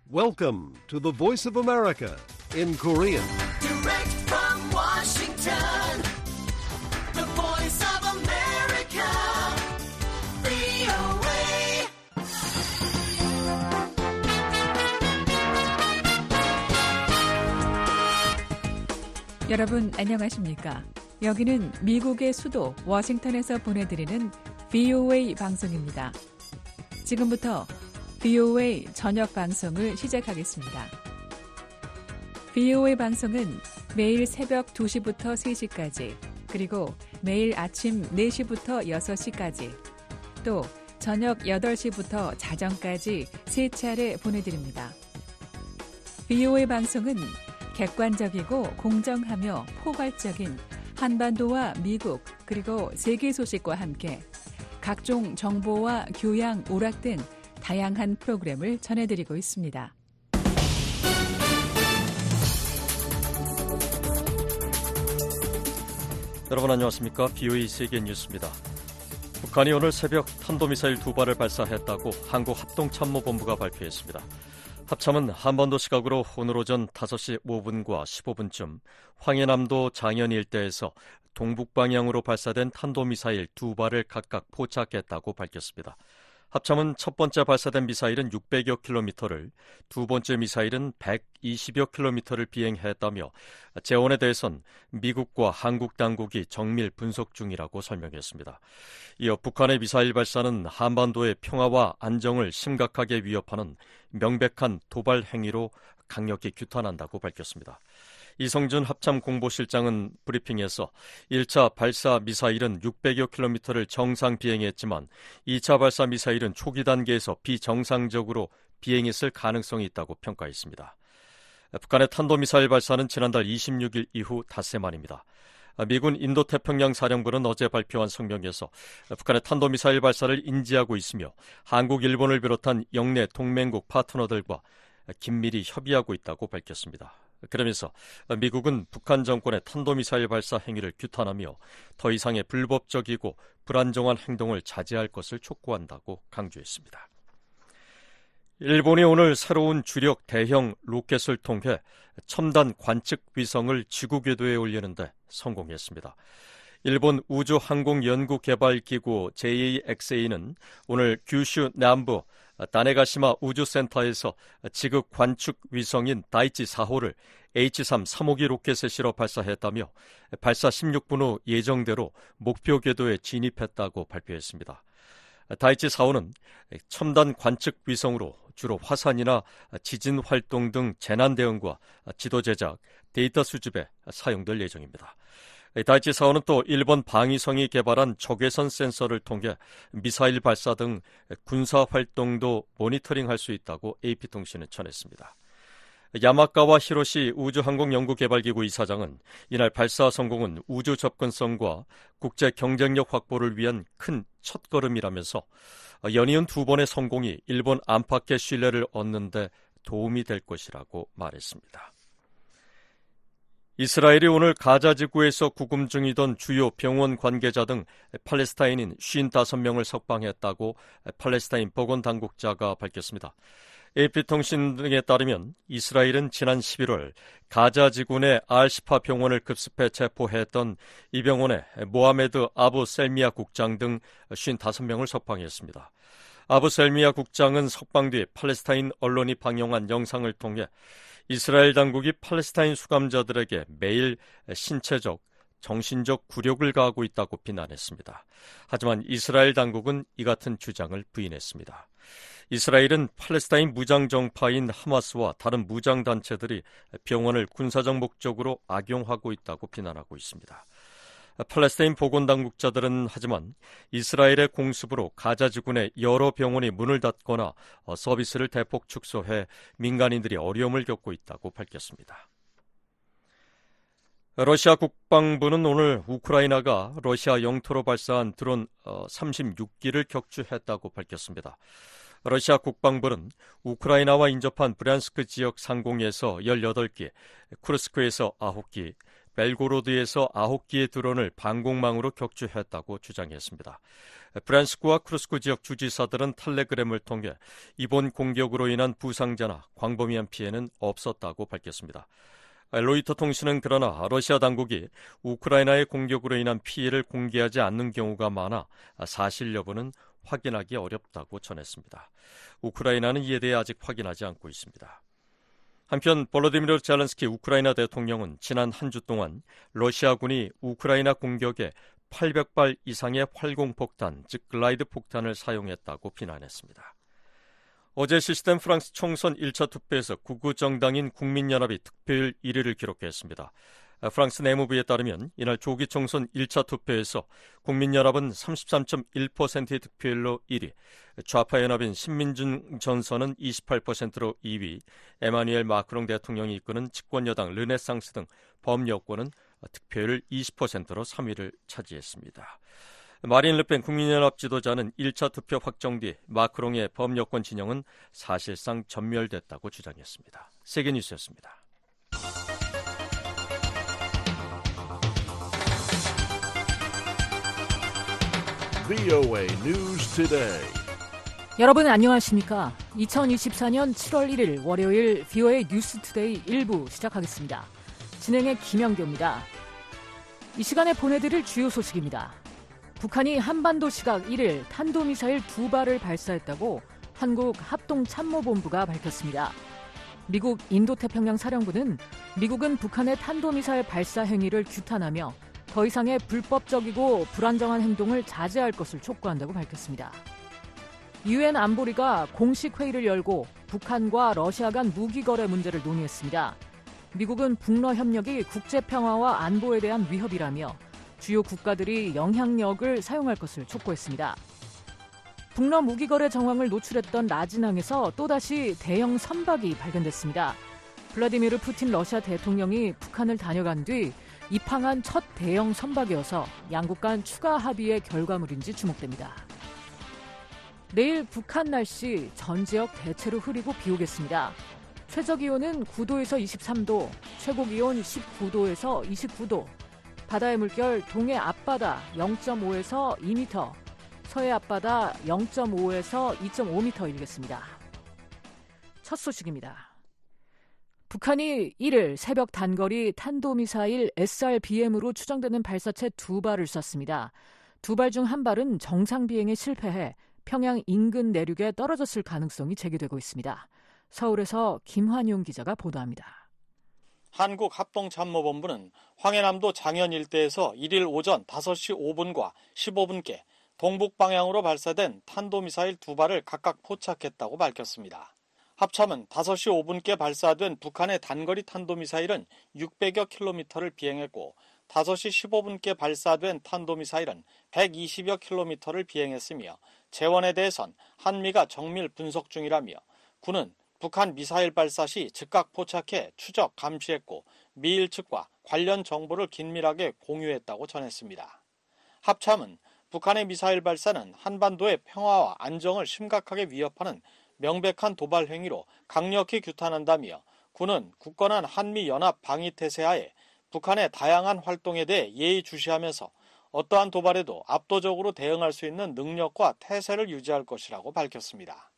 Welcome to the Voice of America in Korean. Direct from Washington, the Voice of America, VOA. 여러분 안녕하십니까? 여기는 미국의 수도 워싱턴에서 보내드리는 VOA 방송입니다. 지금부터 VOA 저녁 방송을 시작하겠습니다. VOA 방송은 매일 새벽 2시부터 3시까지, 그리고 매일 아침 4시부터 6시까지, 또 저녁 8시부터 자정까지 3차례 보내드립니다. VOA 방송은 객관적이고 공정하며 포괄적인 한반도와 미국 그리고 세계 소식과 함께 각종 정보와 교양, 오락 등 다양한 프로그램을 전해드리고 있습니다. 여러분 안녕하십니까? VOA 세계 뉴스입니다. 북한이 오늘 새벽 탄도미사일 2발을 발사했다고 한국합동참모본부가 발표했습니다. 합참은 한반도 시각으로 오늘 오전 5시 5분과 15분쯤 황해남도 장현 일대에서 동북방향으로 발사된 탄도미사일 2발을 각각 포착했다고 밝혔습니다. 합참은 첫 번째 발사된 미사일은 600여 킬로미터를, 두 번째 미사일은 120여 킬로미터를 비행했다며 재원에 대해선 미국과 한국 당국이 정밀 분석 중이라고 설명했습니다. 이어 북한의 미사일 발사는 한반도의 평화와 안정을 심각하게 위협하는 명백한 도발 행위로 강력히 규탄한다고 밝혔습니다. 이성준 합참 공보실장은 브리핑에서 1차 발사 미사일은 600여 킬로미터를 정상 비행했지만 2차 발사 미사일은 초기 단계에서 비정상적으로 비행했을 가능성이 있다고 평가했습니다. 북한의 탄도미사일 발사는 지난달 26일 이후 닷새 만입니다. 미군 인도태평양 사령부는 어제 발표한 성명에서 북한의 탄도미사일 발사를 인지하고 있으며 한국, 일본을 비롯한 영내 동맹국 파트너들과 긴밀히 협의하고 있다고 밝혔습니다. 그러면서 미국은 북한 정권의 탄도미사일 발사 행위를 규탄하며 더 이상의 불법적이고 불안정한 행동을 자제할 것을 촉구한다고 강조했습니다. 일본이 오늘 새로운 주력 대형 로켓을 통해 첨단 관측 위성을 지구 궤도에 올리는데 성공했습니다. 일본 우주항공연구개발기구 JAXA는 오늘 규슈 남부 다네가시마 우주센터에서 지극 관측 위성인 다이치 4호를 H3 3호기 로켓에 실어 발사했다며 발사 16분 후 예정대로 목표 궤도에 진입했다고 발표했습니다. 다이치 4호는 첨단 관측 위성으로 주로 화산이나 지진 활동 등 재난 대응과 지도 제작, 데이터 수집에 사용될 예정입니다. 다이치 4호는 또 일본 방위성이 개발한 적외선 센서를 통해 미사일 발사 등 군사 활동도 모니터링할 수 있다고 AP통신은 전했습니다. 야마카와 히로시 우주항공연구개발기구 이사장은 이날 발사 성공은 우주 접근성과 국제 경쟁력 확보를 위한 큰 첫걸음이라면서 연이은 두 번의 성공이 일본 안팎의 신뢰를 얻는 데 도움이 될 것이라고 말했습니다. 이스라엘이 오늘 가자 지구에서 구금 중이던 주요 병원 관계자 등 팔레스타인인 55명을 석방했다고 팔레스타인 보건당국자가 밝혔습니다. AP통신 등에 따르면 이스라엘은 지난 11월 가자 지구 내 알시파 병원을 급습해 체포했던 이 병원의 모하메드 아부 셀미야 국장 등 55명을 석방했습니다. 아부 셀미야 국장은 석방 뒤 팔레스타인 언론이 방영한 영상을 통해 이스라엘 당국이 팔레스타인 수감자들에게 매일 신체적, 정신적 굴욕을 가하고 있다고 비난했습니다. 하지만 이스라엘 당국은 이 같은 주장을 부인했습니다. 이스라엘은 팔레스타인 무장정파인 하마스와 다른 무장단체들이 병원을 군사적 목적으로 악용하고 있다고 비난하고 있습니다. 팔레스타인 보건당국자들은 하지만 이스라엘의 공습으로 가자 지구 내 여러 병원이 문을 닫거나 서비스를 대폭 축소해 민간인들이 어려움을 겪고 있다고 밝혔습니다. 러시아 국방부는 오늘 우크라이나가 러시아 영토로 발사한 드론 36기를 격추했다고 밝혔습니다. 러시아 국방부는 우크라이나와 인접한 브란스크 지역 상공에서 18기, 쿠르스크에서 9기, 벨고로드에서 9기의 드론을 방공망으로 격추했다고 주장했습니다. 브랜스크와 크루스크 지역 주지사들은 텔레그램을 통해 이번 공격으로 인한 부상자나 광범위한 피해는 없었다고 밝혔습니다. 로이터 통신은 그러나 러시아 당국이 우크라이나의 공격으로 인한 피해를 공개하지 않는 경우가 많아 사실 여부는 확인하기 어렵다고 전했습니다. 우크라이나는 이에 대해 아직 확인하지 않고 있습니다. 한편 볼로디미르 젤렌스키 우크라이나 대통령은 지난 한 주 동안 러시아군이 우크라이나 공격에 800발 이상의 활공폭탄, 즉 글라이드 폭탄을 사용했다고 비난했습니다. 어제 실시된 프랑스 총선 1차 투표에서 극우 정당인 국민연합이 득표율 1위를 기록했습니다. 프랑스 내무부에 따르면 이날 조기 총선 1차 투표에서 국민연합은 33.1%의 득표율로 1위, 좌파 연합인 신민중 전선은 28%로 2위, 에마뉘엘 마크롱 대통령이 이끄는 집권여당 르네상스 등 범여권은 득표율 20%로 3위를 차지했습니다. 마린 르펜 국민연합 지도자는 1차 투표 확정 뒤 마크롱의 범여권 진영은 사실상 전멸됐다고 주장했습니다. 세계뉴스였습니다. VOA News Today. 여러분 안녕하십니까? 2024년 7월 1일 월요일 VOA 뉴스 투데이 1부 시작하겠습니다. 진행의 김영교입니다. 이 시간에 보내드릴 주요 소식입니다. 북한이 한반도 시각 1일 탄도미사일 2발을 발사했다고 한국합동참모본부가 밝혔습니다. 미국 인도태평양 사령부는 미국은 북한의 탄도미사일 발사 행위를 규탄하며 더 이상의 불법적이고 불안정한 행동을 자제할 것을 촉구한다고 밝혔습니다. 유엔 안보리가 공식 회의를 열고 북한과 러시아 간 무기 거래 문제를 논의했습니다. 미국은 북러 협력이 국제 평화와 안보에 대한 위협이라며 주요 국가들이 영향력을 사용할 것을 촉구했습니다. 북러 무기 거래 정황을 노출했던 라진항에서 또다시 대형 선박이 발견됐습니다. 블라디미르 푸틴 러시아 대통령이 북한을 다녀간 뒤 입항한 첫 대형 선박이어서 양국 간 추가 합의의 결과물인지 주목됩니다. 내일 북한 날씨 전 지역 대체로 흐리고 비 오겠습니다. 최저기온은 9도에서 23도, 최고기온 19도에서 29도, 바다의 물결 동해 앞바다 0.5에서 2m, 서해 앞바다 0.5에서 2.5m 일겠습니다. 첫 소식입니다. 북한이 1일 새벽 단거리 탄도미사일 SRBM으로 추정되는 발사체 2발을 쐈습니다. 2발 중 한 발은 정상 비행에 실패해 평양 인근 내륙에 떨어졌을 가능성이 제기되고 있습니다. 서울에서 김환용 기자가 보도합니다. 한국합동참모본부는 황해남도 장현 일대에서 1일 오전 5시 5분과 15분께 동북 방향으로 발사된 탄도미사일 2발을 각각 포착했다고 밝혔습니다. 합참은 5시 5분께 발사된 북한의 단거리 탄도미사일은 600여 킬로미터를 비행했고 5시 15분께 발사된 탄도미사일은 120여 킬로미터를 비행했으며 재원에 대해선 한미가 정밀 분석 중이라며 군은 북한 미사일 발사 시 즉각 포착해 추적 감시했고 미일 측과 관련 정보를 긴밀하게 공유했다고 전했습니다. 합참은 북한의 미사일 발사는 한반도의 평화와 안정을 심각하게 위협하는 명백한 도발 행위로 강력히 규탄한다며 군은 굳건한 한미연합 방위태세하에 북한의 다양한 활동에 대해 예의주시하면서 어떠한 도발에도 압도적으로 대응할 수 있는 능력과 태세를 유지할 것이라고 밝혔습니다.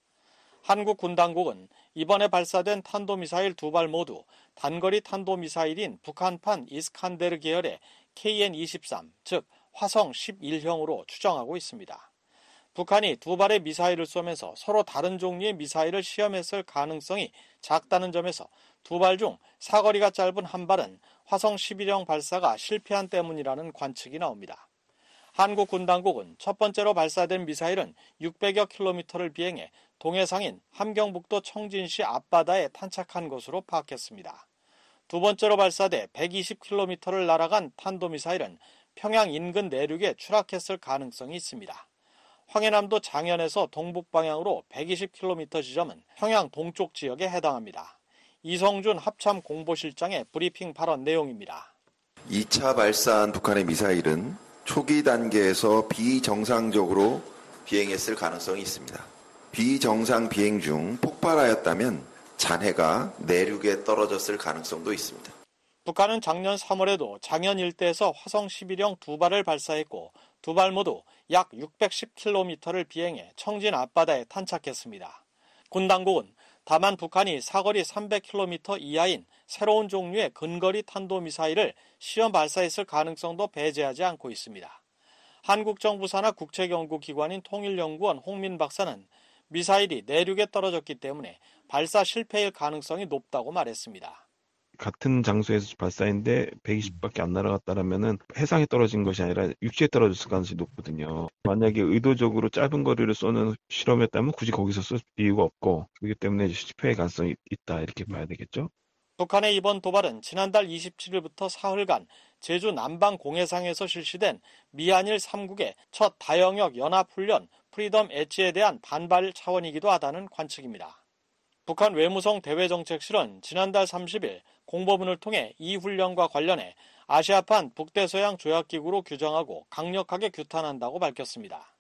한국 군당국은 이번에 발사된 탄도미사일 2발 모두 단거리 탄도미사일인 북한판 이스칸데르 계열의 KN-23, 즉 화성 11형으로 추정하고 있습니다. 북한이 2발의 미사일을 쏘면서 서로 다른 종류의 미사일을 시험했을 가능성이 작다는 점에서 2발 중 사거리가 짧은 한 발은 화성 11형 발사가 실패한 때문이라는 관측이 나옵니다. 한국 군당국은 첫 번째로 발사된 미사일은 600여 킬로미터를 비행해 동해상인 함경북도 청진시 앞바다에 탄착한 것으로 파악했습니다. 두 번째로 발사돼 120킬로미터를 날아간 탄도미사일은 평양 인근 내륙에 추락했을 가능성이 있습니다. 황해남도 장현에서 동북 방향으로 120km 지점은 평양 동쪽 지역에 해당합니다. 이성준 합참 공보실장의 브리핑 발언 내용입니다. 2차 발사한 북한의 미사일은 초기 단계에서 비정상적으로 비행했을 가능성이 있습니다. 비정상 비행 중 폭발하였다면 잔해가 내륙에 떨어졌을 가능성도 있습니다. 북한은 작년 3월에도 장현 일대에서 화성 11형 2발을 발사했고 두 발 모두 약 610km를 비행해 청진 앞바다에 탄착했습니다. 군 당국은 다만 북한이 사거리 300km 이하인 새로운 종류의 근거리 탄도미사일을 시험 발사했을 가능성도 배제하지 않고 있습니다. 한국 정부 산하 국책연구기관인 통일연구원 홍민 박사는 미사일이 내륙에 떨어졌기 때문에 발사 실패일 가능성이 높다고 말했습니다. 같은 장소에서 발사했는데 120밖에 안 날아갔다라면은 해상에 떨어진 것이 아니라 육지에 떨어졌을 가능성이 높거든요. 만약에 의도적으로 짧은 거리를 쏘는 실험이었다면 굳이 거기서 쏠 이유가 없고 그렇기 때문에 실패의 가능성이 있다 이렇게 봐야 되겠죠. 북한의 이번 도발은 지난달 27일부터 사흘간 제주 남방 공해상에서 실시된 미한일 3국의 첫 다영역 연합훈련 프리덤 엣지에 대한 반발 차원이기도 하다는 관측입니다. 북한 외무성 대외정책실은 지난달 30일 공보문을 통해 이 훈련과 관련해 아시아판 북대서양 조약기구로 규정하고 강력하게 규탄한다고 밝혔습니다.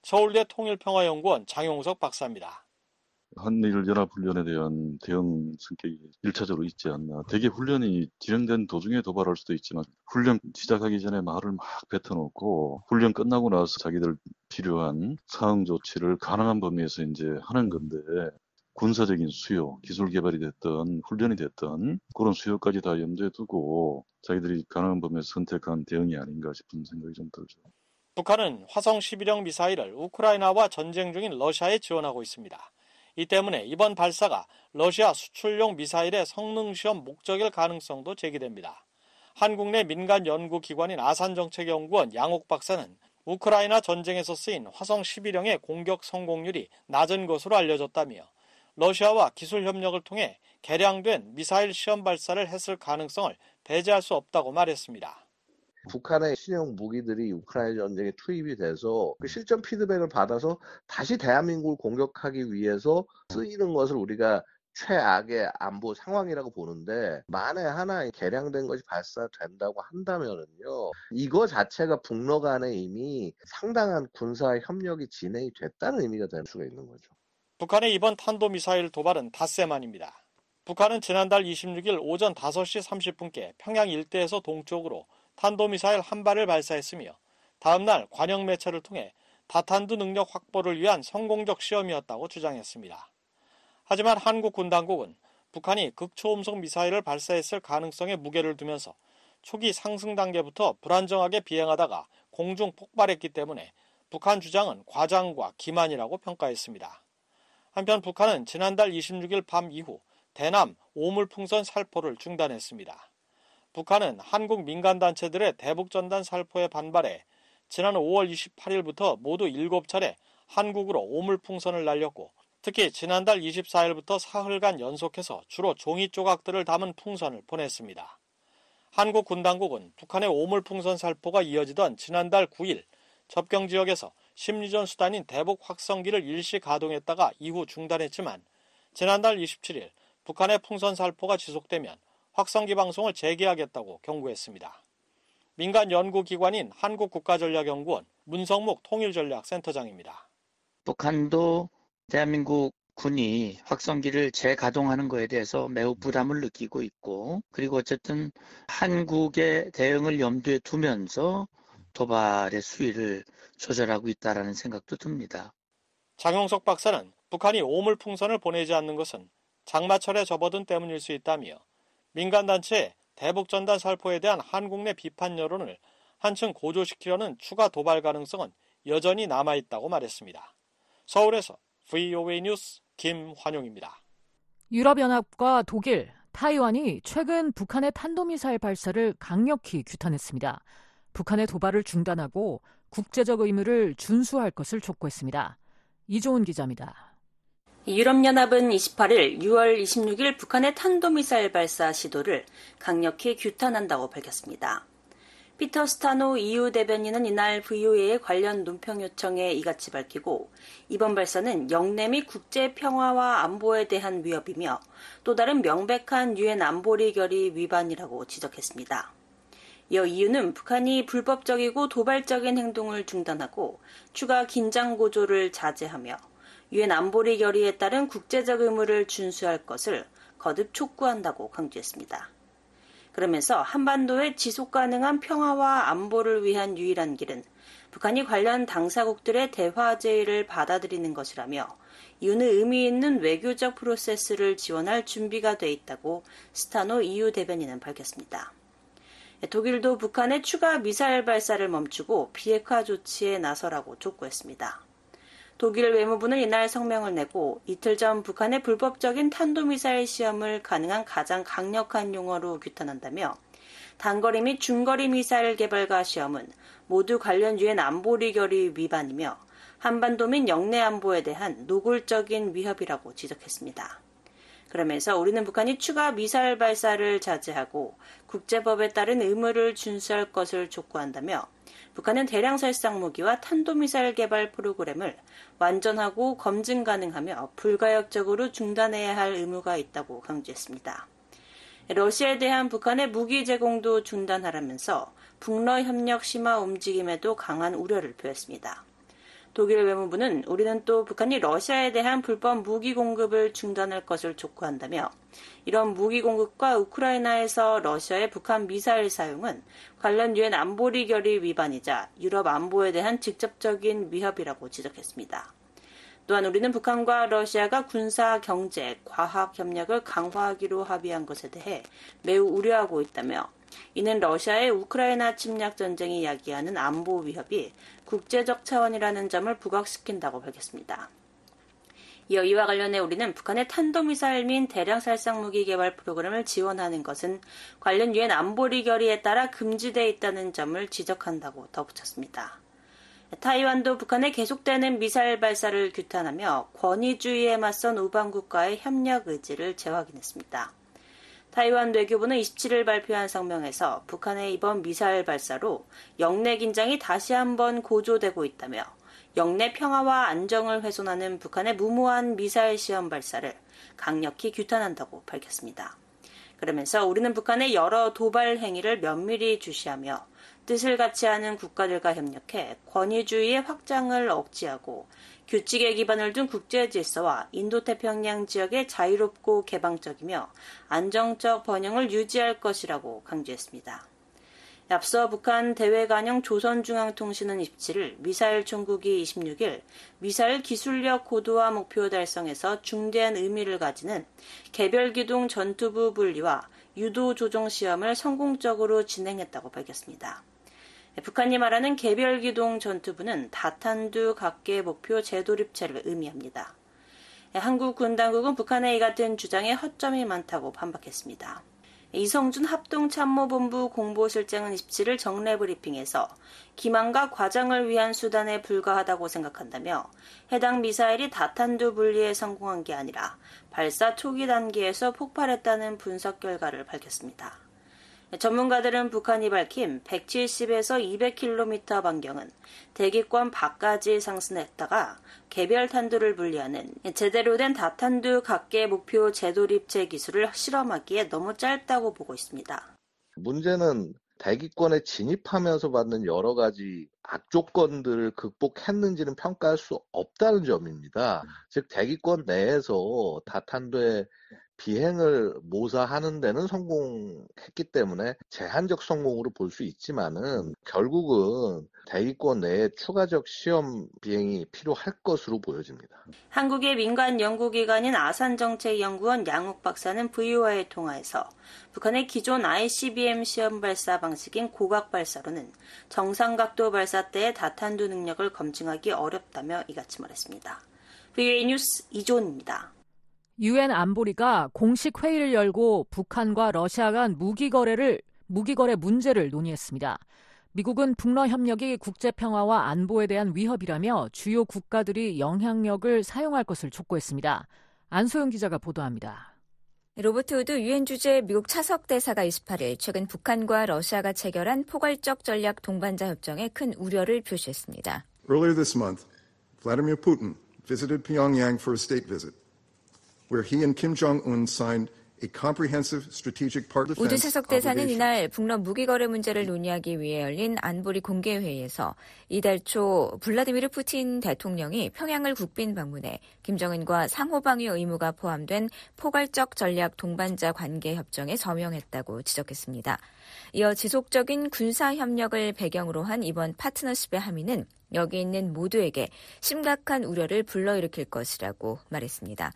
서울대 통일평화연구원 장용석 박사입니다. 한일 연합훈련에 대한 대응 성격이 1차적으로 있지 않나. 대개 훈련이 진행된 도중에 도발할 수도 있지만 훈련 시작하기 전에 말을 막 뱉어놓고 훈련 끝나고 나서 자기들 필요한 상응 조치를 가능한 범위에서 이제 하는 건데 군사적인 수요, 기술 개발이 됐던 훈련이 됐던 그런 수요까지 다 염두에 두고 자기들이 가능한 범위에서 선택한 대응이 아닌가 싶은 생각이 좀 들죠. 북한은 화성 11형 미사일을 우크라이나와 전쟁 중인 러시아에 지원하고 있습니다. 이 때문에 이번 발사가 러시아 수출용 미사일의 성능 시험 목적일 가능성도 제기됩니다. 한국 내 민간 연구기관인 아산정책연구원 양옥 박사는 우크라이나 전쟁에서 쓰인 화성 11형의 공격 성공률이 낮은 것으로 알려졌다며 러시아와 기술 협력을 통해 개량된 미사일 시험 발사를 했을 가능성을 배제할 수 없다고 말했습니다. 북한의 신형 무기들이 우크라이나 전쟁에 투입이 돼서 그 실전 피드백을 받아서 다시 대한민국을 공격하기 위해서 쓰이는 것을 우리가 최악의 안보 상황이라고 보는데 만에 하나 개량된 것이 발사된다고 한다면은요 이거 자체가 북러 간에 이미 상당한 군사 협력이 진행이 됐다는 의미가 될 수가 있는 거죠. 북한의 이번 탄도미사일 도발은 닷새 만입니다. 북한은 지난달 26일 오전 5시 30분께 평양 일대에서 동쪽으로 탄도미사일 한 발을 발사했으며 다음날 관영 매체를 통해 다탄두 능력 확보를 위한 성공적 시험이었다고 주장했습니다. 하지만 한국 군 당국은 북한이 극초음속 미사일을 발사했을 가능성에 무게를 두면서 초기 상승 단계부터 불안정하게 비행하다가 공중 폭발했기 때문에 북한 주장은 과장과 기만이라고 평가했습니다. 한편 북한은 지난달 26일 밤 이후 대남 오물풍선 살포를 중단했습니다. 북한은 한국 민간단체들의 대북전단 살포에 반발해 지난 5월 28일부터 모두 7차례 한국으로 오물풍선을 날렸고 특히 지난달 24일부터 사흘간 연속해서 주로 종이 조각들을 담은 풍선을 보냈습니다. 한국 군 당국은 북한의 오물풍선 살포가 이어지던 지난달 9일 접경 지역에서 심리전 수단인 대북 확성기를 일시 가동했다가 이후 중단했지만 지난달 27일 북한의 풍선 살포가 지속되면 확성기 방송을 재개하겠다고 경고했습니다. 민간 연구기관인 한국국가전략연구원 문성묵 통일전략센터장입니다. 북한도 대한민국 군이 확성기를 재가동하는 것에 대해서 매우 부담을 느끼고 있고 그리고 어쨌든 한국의 대응을 염두에 두면서 도발의 수위를 조절하고 있다는 생각도 듭니다. 장용석 박사는 북한이 오물풍선을 보내지 않는 것은 장마철에 접어든 때문일 수 있다며 민간단체의 대북전단 살포에 대한 한국 내 비판 여론을 한층 고조시키려는 추가 도발 가능성은 여전히 남아있다고 말했습니다. 서울에서 VOA 뉴스 김환용입니다. 유럽연합과 독일, 타이완이 최근 북한의 탄도미사일 발사를 강력히 규탄했습니다. 북한의 도발을 중단하고 국제적 의무를 준수할 것을 촉구했습니다. 이조은 기자입니다. 유럽연합은 28일, 6월 26일 북한의 탄도미사일 발사 시도를 강력히 규탄한다고 밝혔습니다. 피터 스타노 EU 대변인은 이날 VOA의 관련 논평 요청에 이같이 밝히고 이번 발사는 영내 및 국제 평화와 안보에 대한 위협이며 또 다른 명백한 유엔 안보리 결의 위반이라고 지적했습니다. 이어 EU는 북한이 불법적이고 도발적인 행동을 중단하고 추가 긴장 고조를 자제하며 유엔 안보리 결의에 따른 국제적 의무를 준수할 것을 거듭 촉구한다고 강조했습니다. 그러면서 한반도의 지속 가능한 평화와 안보를 위한 유일한 길은 북한이 관련 당사국들의 대화 제의를 받아들이는 것이라며 이유는 의미 있는 외교적 프로세스를 지원할 준비가 돼 있다고 스타노 EU 대변인은 밝혔습니다. 독일도 북한의 추가 미사일 발사를 멈추고 비핵화 조치에 나서라고 촉구했습니다. 독일 외무부는 이날 성명을 내고 이틀 전 북한의 불법적인 탄도미사일 시험을 가능한 가장 강력한 용어로 규탄한다며 단거리 및 중거리 미사일 개발과 시험은 모두 관련 유엔 안보리 결의 위반이며 한반도 및 영내 안보에 대한 노골적인 위협이라고 지적했습니다. 그러면서 우리는 북한이 추가 미사일 발사를 자제하고 국제법에 따른 의무를 준수할 것을 촉구한다며 북한은 대량 살상 무기와 탄도미사일 개발 프로그램을 완전하고 검증 가능하며 불가역적으로 중단해야 할 의무가 있다고 강조했습니다. 러시아에 대한 북한의 무기 제공도 중단하라면서 북러 협력 심화 움직임에도 강한 우려를 표했습니다. 독일 외무부는 우리는 또 북한이 러시아에 대한 불법 무기 공급을 중단할 것을 촉구한다며 이런 무기 공급과 우크라이나에서 러시아의 북한 미사일 사용은 관련 유엔 안보리 결의 위반이자 유럽 안보에 대한 직접적인 위협이라고 지적했습니다. 또한 우리는 북한과 러시아가 군사, 경제, 과학 협력을 강화하기로 합의한 것에 대해 매우 우려하고 있다며 이는 러시아의 우크라이나 침략 전쟁이 야기하는 안보 위협이 국제적 차원이라는 점을 부각시킨다고 밝혔습니다. 이어 이와 관련해 우리는 북한의 탄도미사일 및 대량 살상 무기 개발 프로그램을 지원하는 것은 관련 유엔 안보리 결의에 따라 금지되어 있다는 점을 지적한다고 덧붙였습니다. 타이완도 북한의 계속되는 미사일 발사를 규탄하며 권위주의에 맞선 우방국과의 협력 의지를 재확인했습니다. 타이완 외교부는 27일 발표한 성명에서 북한의 이번 미사일 발사로 영내 긴장이 다시 한번 고조되고 있다며 영내 평화와 안정을 훼손하는 북한의 무모한 미사일 시험 발사를 강력히 규탄한다고 밝혔습니다. 그러면서 우리는 북한의 여러 도발 행위를 면밀히 주시하며 뜻을 같이 하는 국가들과 협력해 권위주의의 확장을 억제하고 규칙에 기반을 둔 국제 질서와 인도태평양 지역의 자유롭고 개방적이며 안정적 번영을 유지할 것이라고 강조했습니다. 앞서 북한 대외관영 조선중앙통신은 27일 미사일 총국이 26일 미사일 기술력 고도화 목표 달성에서 중대한 의미를 가지는 개별기동 전투부 분리와 유도 조종 시험을 성공적으로 진행했다고 밝혔습니다. 북한이 말하는 개별기동 전투부는 다탄두 각계 목표 재도입체를 의미합니다. 한국 군 당국은 북한의 이 같은 주장에 허점이 많다고 반박했습니다. 이성준 합동참모본부 공보실장은 27일 정례 브리핑에서 기만과 과장을 위한 수단에 불과하다고 생각한다며 해당 미사일이 다탄두 분리에 성공한 게 아니라 발사 초기 단계에서 폭발했다는 분석 결과를 밝혔습니다. 전문가들은 북한이 밝힌 170에서 200km 반경은 대기권 밖까지 상승했다가 개별 탄두를 분리하는 제대로 된 다탄두 각계 목표 재도입체 기술을 실험하기에 너무 짧다고 보고 있습니다. 문제는 대기권에 진입하면서 받는 여러 가지 악조건들을 극복했는지는 평가할 수 없다는 점입니다. 즉 대기권 내에서 다탄두의 비행을 모사하는 데는 성공했기 때문에 제한적 성공으로 볼 수 있지만은 결국은 대기권 내에 추가적 시험 비행이 필요할 것으로 보여집니다. 한국의 민간 연구기관인 아산정책연구원 양욱 박사는 VOA의 통화에서 북한의 기존 ICBM 시험 발사 방식인 고각 발사로는 정상각도 발사 때의 다탄두 능력을 검증하기 어렵다며 이같이 말했습니다. VOA 뉴스 이조은입니다. 유엔 안보리가 공식 회의를 열고 북한과 러시아 간 무기거래 문제를 논의했습니다. 미국은 북러 협력이 국제 평화와 안보에 대한 위협이라며 주요 국가들이 영향력을 사용할 것을 촉구했습니다. 안소영 기자가 보도합니다. 로버트 우드 유엔 주재 미국 차석 대사가 28일 최근 북한과 러시아가 체결한 포괄적 전략 동반자 협정에 큰 우려를 표시했습니다. Earlier this month, Vladimir Putin visited Pyongyang for a state visit, where he and Kim Jong-un signed a comprehensive strategic part 우드 defense 차석 대사는 obligation. 이날 북러 무기 거래 문제를 논의하기 위해 열린 안보리 공개 회의에서 이달 초 블라디미르 푸틴 대통령이 평양을 국빈 방문해 김정은과 상호 방위 의무가 포함된 포괄적 전략 동반자 관계 협정에 서명했다고 지적했습니다. 이어 지속적인 군사 협력을 배경으로 한 이번 파트너십의 함의는 여기 있는 모두에게 심각한 우려를 불러일으킬 것이라고 말했습니다.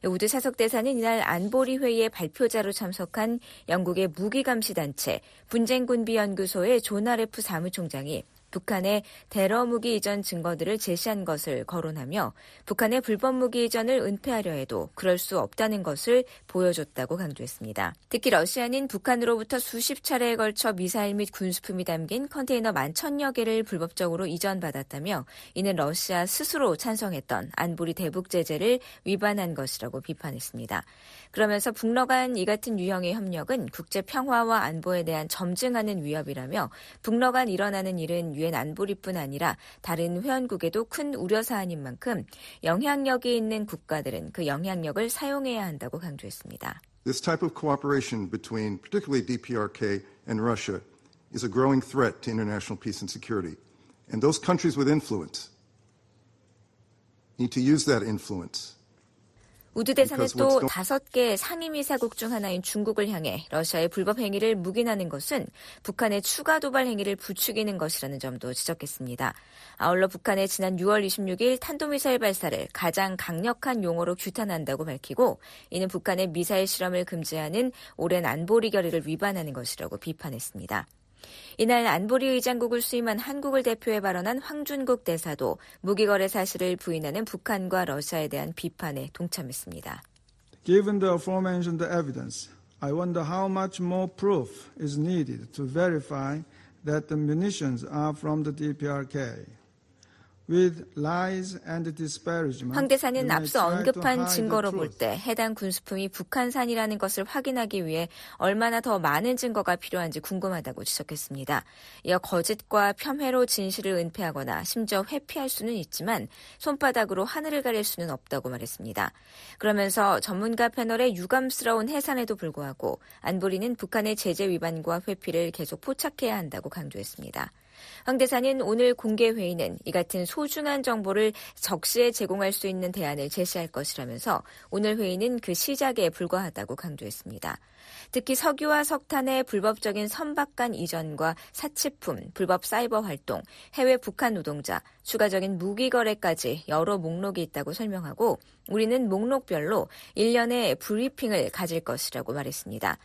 우드 차석 대사는 이날 안보리 회의에 발표자로 참석한 영국의 무기감시단체 분쟁군비연구소의 존 RF 사무총장이 북한의 테러 무기 이전 증거들을 제시한 것을 거론하며 북한의 불법 무기 이전을 은폐하려 해도 그럴 수 없다는 것을 보여줬다고 강조했습니다. 특히 러시아는 북한으로부터 수십 차례에 걸쳐 미사일 및 군수품이 담긴 컨테이너 11,000여 개를 불법적으로 이전받았다며 이는 러시아 스스로 찬성했던 안보리 대북 제재를 위반한 것이라고 비판했습니다. 그러면서 북러 간 이 같은 유형의 협력은 국제 평화와 안보에 대한 점증하는 위협이라며 북러 간 일어나는 일은 유엔 안보리뿐 아니라 다른 회원국에도 큰 우려사안인 만큼 영향력이 있는 국가들은 그 영향력을 사용해야 한다고 강조했습니다. This type of cooperation between particularly DPRK and Russia is a growing threat to international peace and security. And those countries with influence need to use that influence. 우드 대사는 또 5개 상임이사국 중 하나인 중국을 향해 러시아의 불법 행위를 묵인하는 것은 북한의 추가 도발 행위를 부추기는 것이라는 점도 지적했습니다. 아울러 북한의 지난 6월 26일 탄도미사일 발사를 가장 강력한 용어로 규탄한다고 밝히고 이는 북한의 미사일 실험을 금지하는 오랜 안보리 결의를 위반하는 것이라고 비판했습니다. 이날 안보리 의장국을 수임한 한국을 대표해 발언한 황준국 대사도 무기거래 사실을 부인하는 북한과 러시아에 대한 비판에 동참했습니다. Given the aforementioned evidence, I wonder how much more proof is needed to verify that the munitions are from the DPRK. 황 대사는 앞서 언급한 증거로 볼 때 해당 군수품이 북한산이라는 것을 확인하기 위해 얼마나 더 많은 증거가 필요한지 궁금하다고 지적했습니다. 이어 거짓과 폄훼로 진실을 은폐하거나 심지어 회피할 수는 있지만 손바닥으로 하늘을 가릴 수는 없다고 말했습니다. 그러면서 전문가 패널의 유감스러운 해산에도 불구하고 안보리는 북한의 제재 위반과 회피를 계속 포착해야 한다고 강조했습니다. 황 대사는 오늘 공개 회의는 이 같은 소중한 정보를 적시에 제공할 수 있는 대안을 제시할 것이라면서 오늘 회의는 그 시작에 불과하다고 강조했습니다. 특히 석유와 석탄의 불법적인 선박간 이전과 사치품, 불법 사이버 활동, 해외 북한 노동자, 추가적인 무기 거래까지 여러 목록이 있다고 설명하고 우리는 목록별로 1년의 브리핑을 가질 것이라고 말했습니다.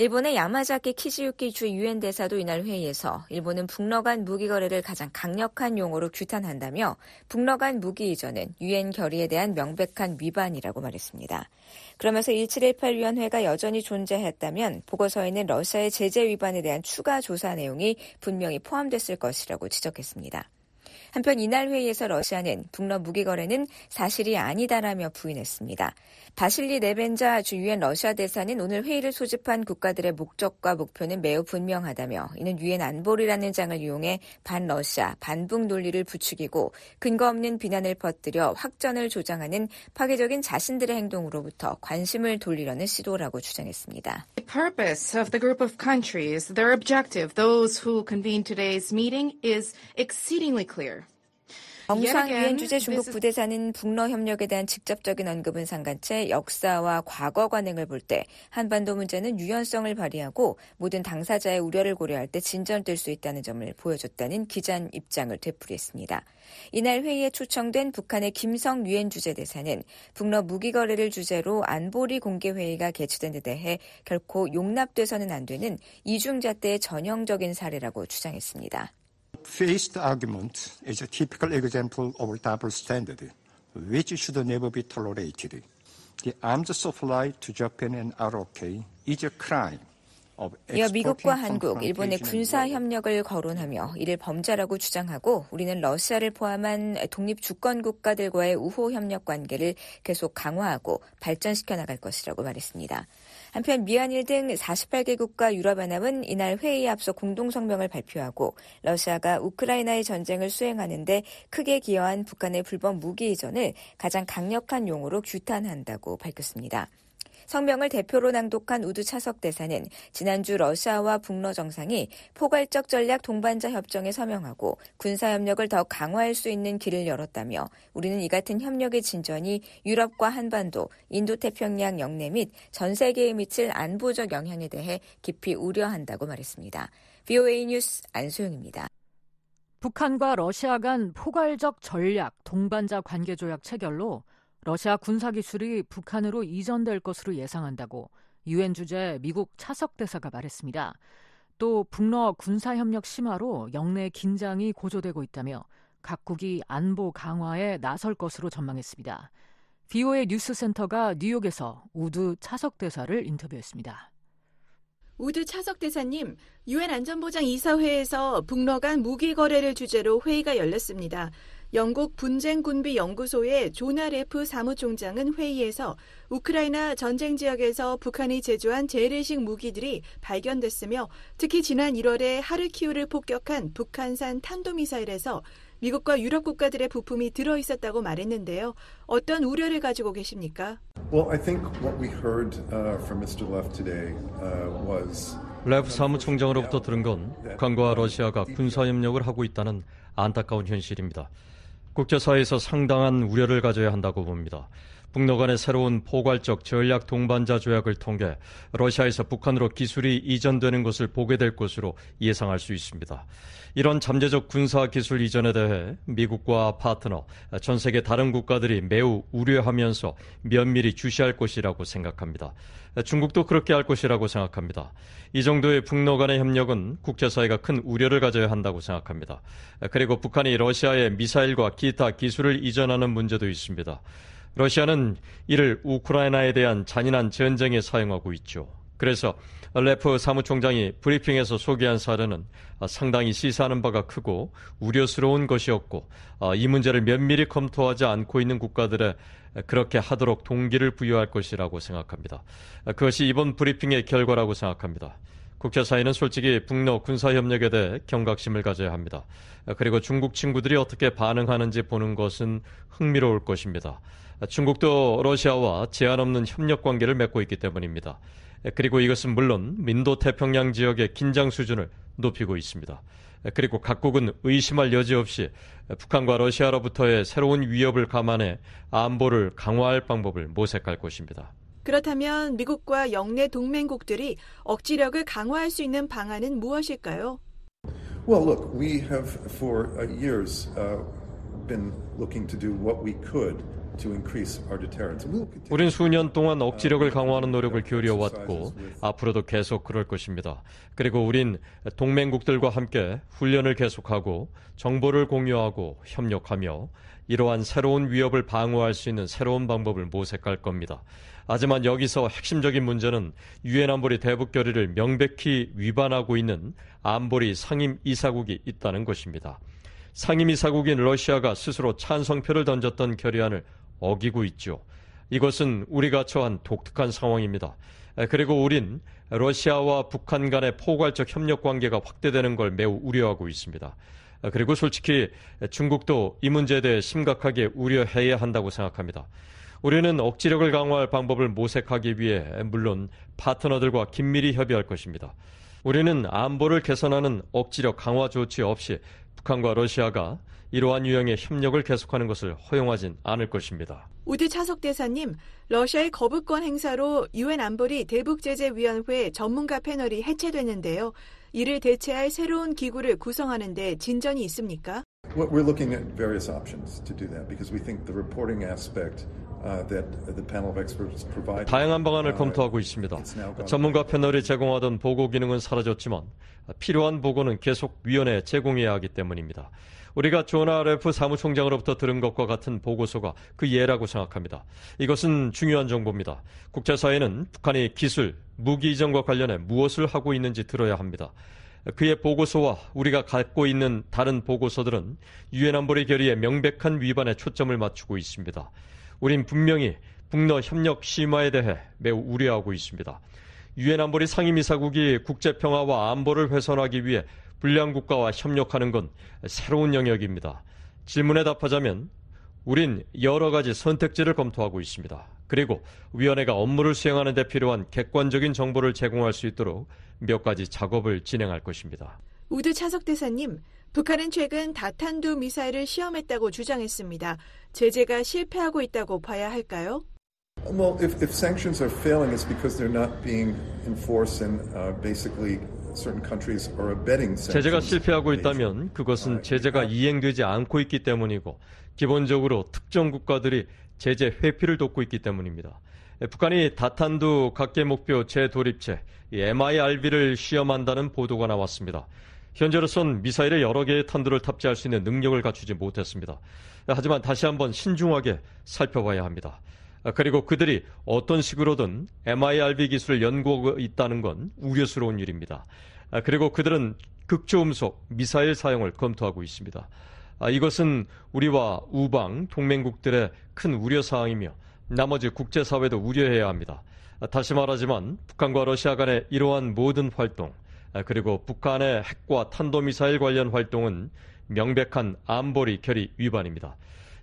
일본의 야마자키 키즈유키 주 유엔 대사도 이날 회의에서 일본은 북러 간 무기 거래를 가장 강력한 용어로 규탄한다며 북러 간 무기 이전은 유엔 결의에 대한 명백한 위반이라고 말했습니다. 그러면서 1718위원회가 여전히 존재했다면 보고서에는 러시아의 제재 위반에 대한 추가 조사 내용이 분명히 포함됐을 것이라고 지적했습니다. 한편 이날 회의에서 러시아는 북러 무기 거래는 사실이 아니다라며 부인했습니다. 바실리 네벤자 주 유엔 러시아 대사는 오늘 회의를 소집한 국가들의 목적과 목표는 매우 분명하다며 이는 유엔 안보리라는 장을 이용해 반러시아, 반북 논리를 부추기고 근거 없는 비난을 퍼뜨려 확전을 조장하는 파괴적인 자신들의 행동으로부터 관심을 돌리려는 시도라고 주장했습니다. The purpose of the group of countries, their objective, those who convened today's meeting is exceedingly clear. 정상 유엔 주재 중국 부대사는 북러 협력에 대한 직접적인 언급은 상간채 역사와 과거 관행을 볼 때 한반도 문제는 유연성을 발휘하고 모든 당사자의 우려를 고려할 때 진전될 수 있다는 점을 보여줬다는 기잔 입장을 되풀이했습니다. 이날 회의에 초청된 북한의 김성 유엔 주재 대사는 북러 무기 거래를 주제로 안보리 공개 회의가 개최된 데 대해 결코 용납돼서는 안 되는 이중잣대의 전형적인 사례라고 주장했습니다. Faced argument is a typical example of double standard, which should never be tolerated. The arms supply to Japan and ROK is a crime. 이어 미국과 한국, 일본의 군사 협력을 거론하며 이를 범죄라고 주장하고 우리는 러시아를 포함한 독립 주권 국가들과의 우호 협력 관계를 계속 강화하고 발전시켜 나갈 것이라고 말했습니다. 한편 미한일 등 48개국과 유럽연합은 이날 회의에 앞서 공동성명을 발표하고 러시아가 우크라이나의 전쟁을 수행하는 데 크게 기여한 북한의 불법 무기 이전을 가장 강력한 용어로 규탄한다고 밝혔습니다. 성명을 대표로 낭독한 우드 차석 대사는 지난주 러시아와 북러 정상이 포괄적 전략 동반자 협정에 서명하고 군사협력을 더 강화할 수 있는 길을 열었다며 우리는 이 같은 협력의 진전이 유럽과 한반도, 인도태평양 영내 및 전 세계에 미칠 안보적 영향에 대해 깊이 우려한다고 말했습니다. VOA 뉴스 안소영입니다. 북한과 러시아 간 포괄적 전략 동반자 관계조약 체결로 러시아 군사기술이 북한으로 이전될 것으로 예상한다고 유엔 주재 미국 차석 대사가 말했습니다. 또 북러 군사협력 심화로 영내 긴장이 고조되고 있다며 각국이 안보 강화에 나설 것으로 전망했습니다. VOA 뉴스센터가 뉴욕에서 우드 차석 대사를 인터뷰했습니다. 우드 차석 대사님, 유엔 안전보장이사회에서 북러 간 무기 거래를 주제로 회의가 열렸습니다. 영국 분쟁군비연구소의 조나 레프 사무총장은 회의에서 우크라이나 전쟁 지역에서 북한이 제조한 재래식 무기들이 발견됐으며 특히 지난 1월에 하르키우를 폭격한 북한산 탄도미사일에서 미국과 유럽 국가들의 부품이 들어있었다고 말했는데요. 어떤 우려를 가지고 계십니까? Well, I think what we heard from Mr. Leff today was 레프 사무총장으로부터 들은 건 북한과 러시아가 군사협력을 하고 있다는 안타까운 현실입니다. 국제사회에서 상당한 우려를 가져야 한다고 봅니다. 북러 간의 새로운 포괄적 전략 동반자 조약을 통해 러시아에서 북한으로 기술이 이전되는 것을 보게 될 것으로 예상할 수 있습니다. 이런 잠재적 군사 기술 이전에 대해 미국과 파트너, 전 세계 다른 국가들이 매우 우려하면서 면밀히 주시할 것이라고 생각합니다. 중국도 그렇게 할 것이라고 생각합니다. 이 정도의 북러 간의 협력은 국제사회가 큰 우려를 가져야 한다고 생각합니다. 그리고 북한이 러시아의 미사일과 기타 기술을 이전하는 문제도 있습니다. 러시아는 이를 우크라이나에 대한 잔인한 전쟁에 사용하고 있죠. 그래서 레프 사무총장이 브리핑에서 소개한 사례는 상당히 시사하는 바가 크고 우려스러운 것이었고 이 문제를 면밀히 검토하지 않고 있는 국가들에 그렇게 하도록 동기를 부여할 것이라고 생각합니다. 그것이 이번 브리핑의 결과라고 생각합니다. 국제사회는 솔직히 북러 군사협력에 대해 경각심을 가져야 합니다. 그리고 중국 친구들이 어떻게 반응하는지 보는 것은 흥미로울 것입니다. 중국도 러시아와 제한 없는 협력 관계를 맺고 있기 때문입니다. 그리고 이것은 물론 인도태평양 지역의 긴장 수준을 높이고 있습니다. 그리고 각국은 의심할 여지 없이 북한과 러시아로부터의 새로운 위협을 감안해 안보를 강화할 방법을 모색할 것입니다. 그렇다면 미국과 영내 동맹국들이 억지력을 강화할 수 있는 방안은 무엇일까요? Well, look, we have for years been looking to do what we could to increase our deterrence. 우린 수년 동안 억지력을 강화하는 노력을 기울여왔고 앞으로도 계속 그럴 것입니다. 그리고 우린 동맹국들과 함께 훈련을 계속하고 정보를 공유하고 협력하며 이러한 새로운 위협을 방어할 수 있는 새로운 방법을 모색할 겁니다. 하지만 여기서 핵심적인 문제는 유엔 안보리 대북 결의를 명백히 위반하고 있는 안보리 상임 이사국이 있다는 것입니다. 상임 이사국인 러시아가 스스로 찬성표를 던졌던 결의안을 어기고 있죠. 이것은 우리가 처한 독특한 상황입니다. 그리고 우린 러시아와 북한 간의 포괄적 협력 관계가 확대되는 걸 매우 우려하고 있습니다. 그리고 솔직히 중국도 이 문제에 대해 심각하게 우려해야 한다고 생각합니다. 우리는 억지력을 강화할 방법을 모색하기 위해 물론 파트너들과 긴밀히 협의할 것입니다. 우리는 안보를 개선하는 억지력 강화 조치 없이 북한과 러시아가 이러한 유형의 협력을 계속하는 것을 허용하진 않을 것입니다. 우드 차석 대사님, 러시아의 거부권 행사로 유엔 안보리 대북제재위원회 전문가 패널이 해체됐는데요. 이를 대체할 새로운 기구를 구성하는 데 진전이 있습니까? We're looking at various options to do that because we think the reporting aspect that the panel of experts provide. 다양한 방안을 검토하고 있습니다. 전문가 패널이 제공하던 보고 기능은 사라졌지만 필요한 보고는 계속 위원회에 제공해야 하기 때문입니다. 우리가 조나 레프 사무총장으로부터 들은 것과 같은 보고서가 그 예라고 생각합니다. 이것은 중요한 정보입니다. 국제사회는 북한이 기술, 무기 이전과 관련해 무엇을 하고 있는지 들어야 합니다. 그의 보고서와 우리가 갖고 있는 다른 보고서들은 유엔 안보리 결의의 명백한 위반에 초점을 맞추고 있습니다. 우린 분명히 북러 협력 심화에 대해 매우 우려하고 있습니다. 유엔 안보리 상임이사국이 국제평화와 안보를 훼손하기 위해 불량 국가와 협력하는 건 새로운 영역입니다. 질문에 답하자면 우린 여러 가지 선택지를 검토하고 있습니다. 그리고 위원회가 업무를 수행하는 데 필요한 객관적인 정보를 제공할 수 있도록 몇 가지 작업을 진행할 것입니다. 우드 차석 대사님, 북한은 최근 다탄두 미사일을 시험했다고 주장했습니다. 제재가 실패하고 있다고 봐야 할까요? Well, if sanctions are failing, it's because they're not being enforced and basically certain countries are abetting sanctions. 제재가 실패하고 있다면 그것은 제재가 이행되지 않고 있기 때문이고 기본적으로 특정 국가들이 제재 회피를 돕고 있기 때문입니다. 북한이 다탄두 각계 목표 재도립체 MIRV를 시험한다는 보도가 나왔습니다. 현재로선 미사일에 여러 개의 탄두를 탑재할 수 있는 능력을 갖추지 못했습니다. 하지만 다시 한번 신중하게 살펴봐야 합니다. 그리고 그들이 어떤 식으로든 MIRV 기술을 연구하고 있다는 건 우려스러운 일입니다. 그리고 그들은 극초음속 미사일 사용을 검토하고 있습니다. 이것은 우리와 우방 동맹국들의 큰 우려사항이며 나머지 국제사회도 우려해야 합니다. 다시 말하지만 북한과 러시아 간의 이러한 모든 활동, 그리고 북한의 핵과 탄도미사일 관련 활동은 명백한 안보리 결의 위반입니다.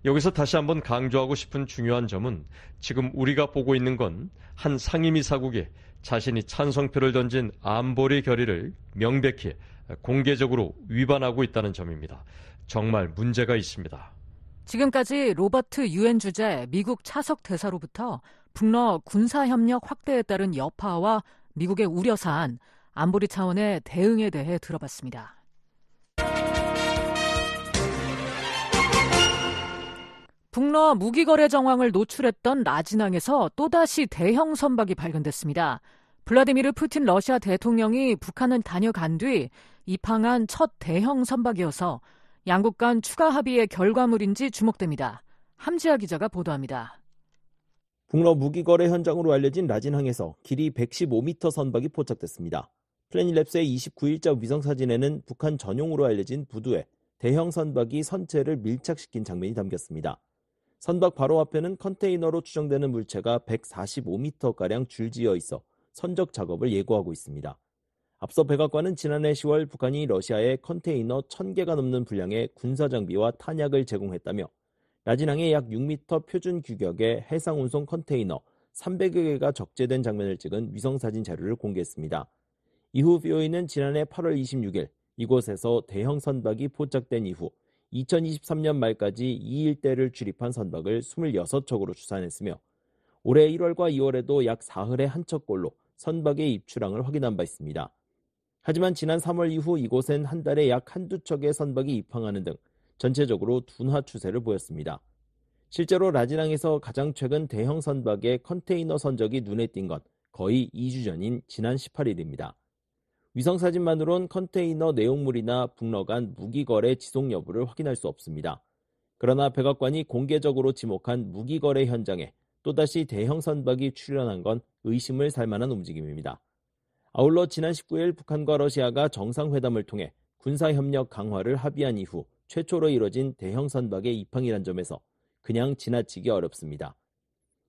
여기서 다시 한번 강조하고 싶은 중요한 점은 지금 우리가 보고 있는 건 한 상임이사국이 자신이 찬성표를 던진 안보리 결의를 명백히 공개적으로 위반하고 있다는 점입니다. 정말 문제가 있습니다. 지금까지 로버트 유엔 주재 미국 차석 대사로부터 북러 군사협력 확대에 따른 여파와 미국의 우려사안, 안보리 차원의 대응에 대해 들어봤습니다. 북러 무기거래 정황을 노출했던 라진항에서 또다시 대형 선박이 발견됐습니다. 블라디미르 푸틴 러시아 대통령이 북한을 다녀간 뒤 입항한 첫 대형 선박이어서 양국 간 추가 합의의 결과물인지 주목됩니다. 함지아 기자가 보도합니다. 북러 무기거래 현장으로 알려진 라진항에서 길이 115m 선박이 포착됐습니다. 플래닛랩스의 29일자 위성사진에는 북한 전용으로 알려진 부두에 대형 선박이 선체를 밀착시킨 장면이 담겼습니다. 선박 바로 앞에는 컨테이너로 추정되는 물체가 145m가량 줄지어 있어 선적 작업을 예고하고 있습니다. 앞서 백악관은 지난해 10월 북한이 러시아에 컨테이너 1000개가 넘는 분량의 군사장비와 탄약을 제공했다며 라진항에 약 6m 표준 규격의 해상운송 컨테이너 300여 개가 적재된 장면을 찍은 위성사진 자료를 공개했습니다. 이후 VOA는 지난해 8월 26일 이곳에서 대형 선박이 포착된 이후 2023년 말까지 이 일대를 출입한 선박을 26척으로 추산했으며 올해 1월과 2월에도 약 사흘에 한 척꼴로 선박의 입출항을 확인한 바 있습니다. 하지만 지난 3월 이후 이곳엔 한 달에 약 한두 척의 선박이 입항하는 등 전체적으로 둔화 추세를 보였습니다. 실제로 라진항에서 가장 최근 대형 선박의 컨테이너 선적이 눈에 띈 건 거의 2주 전인 지난 18일입니다. 위성사진만으론 컨테이너 내용물이나 북러 간 무기거래 지속 여부를 확인할 수 없습니다. 그러나 백악관이 공개적으로 지목한 무기거래 현장에 또다시 대형 선박이 출현한 건 의심을 살 만한 움직임입니다. 아울러 지난 19일 북한과 러시아가 정상회담을 통해 군사협력 강화를 합의한 이후 최초로 이뤄진 대형 선박의 입항이란 점에서 그냥 지나치기 어렵습니다.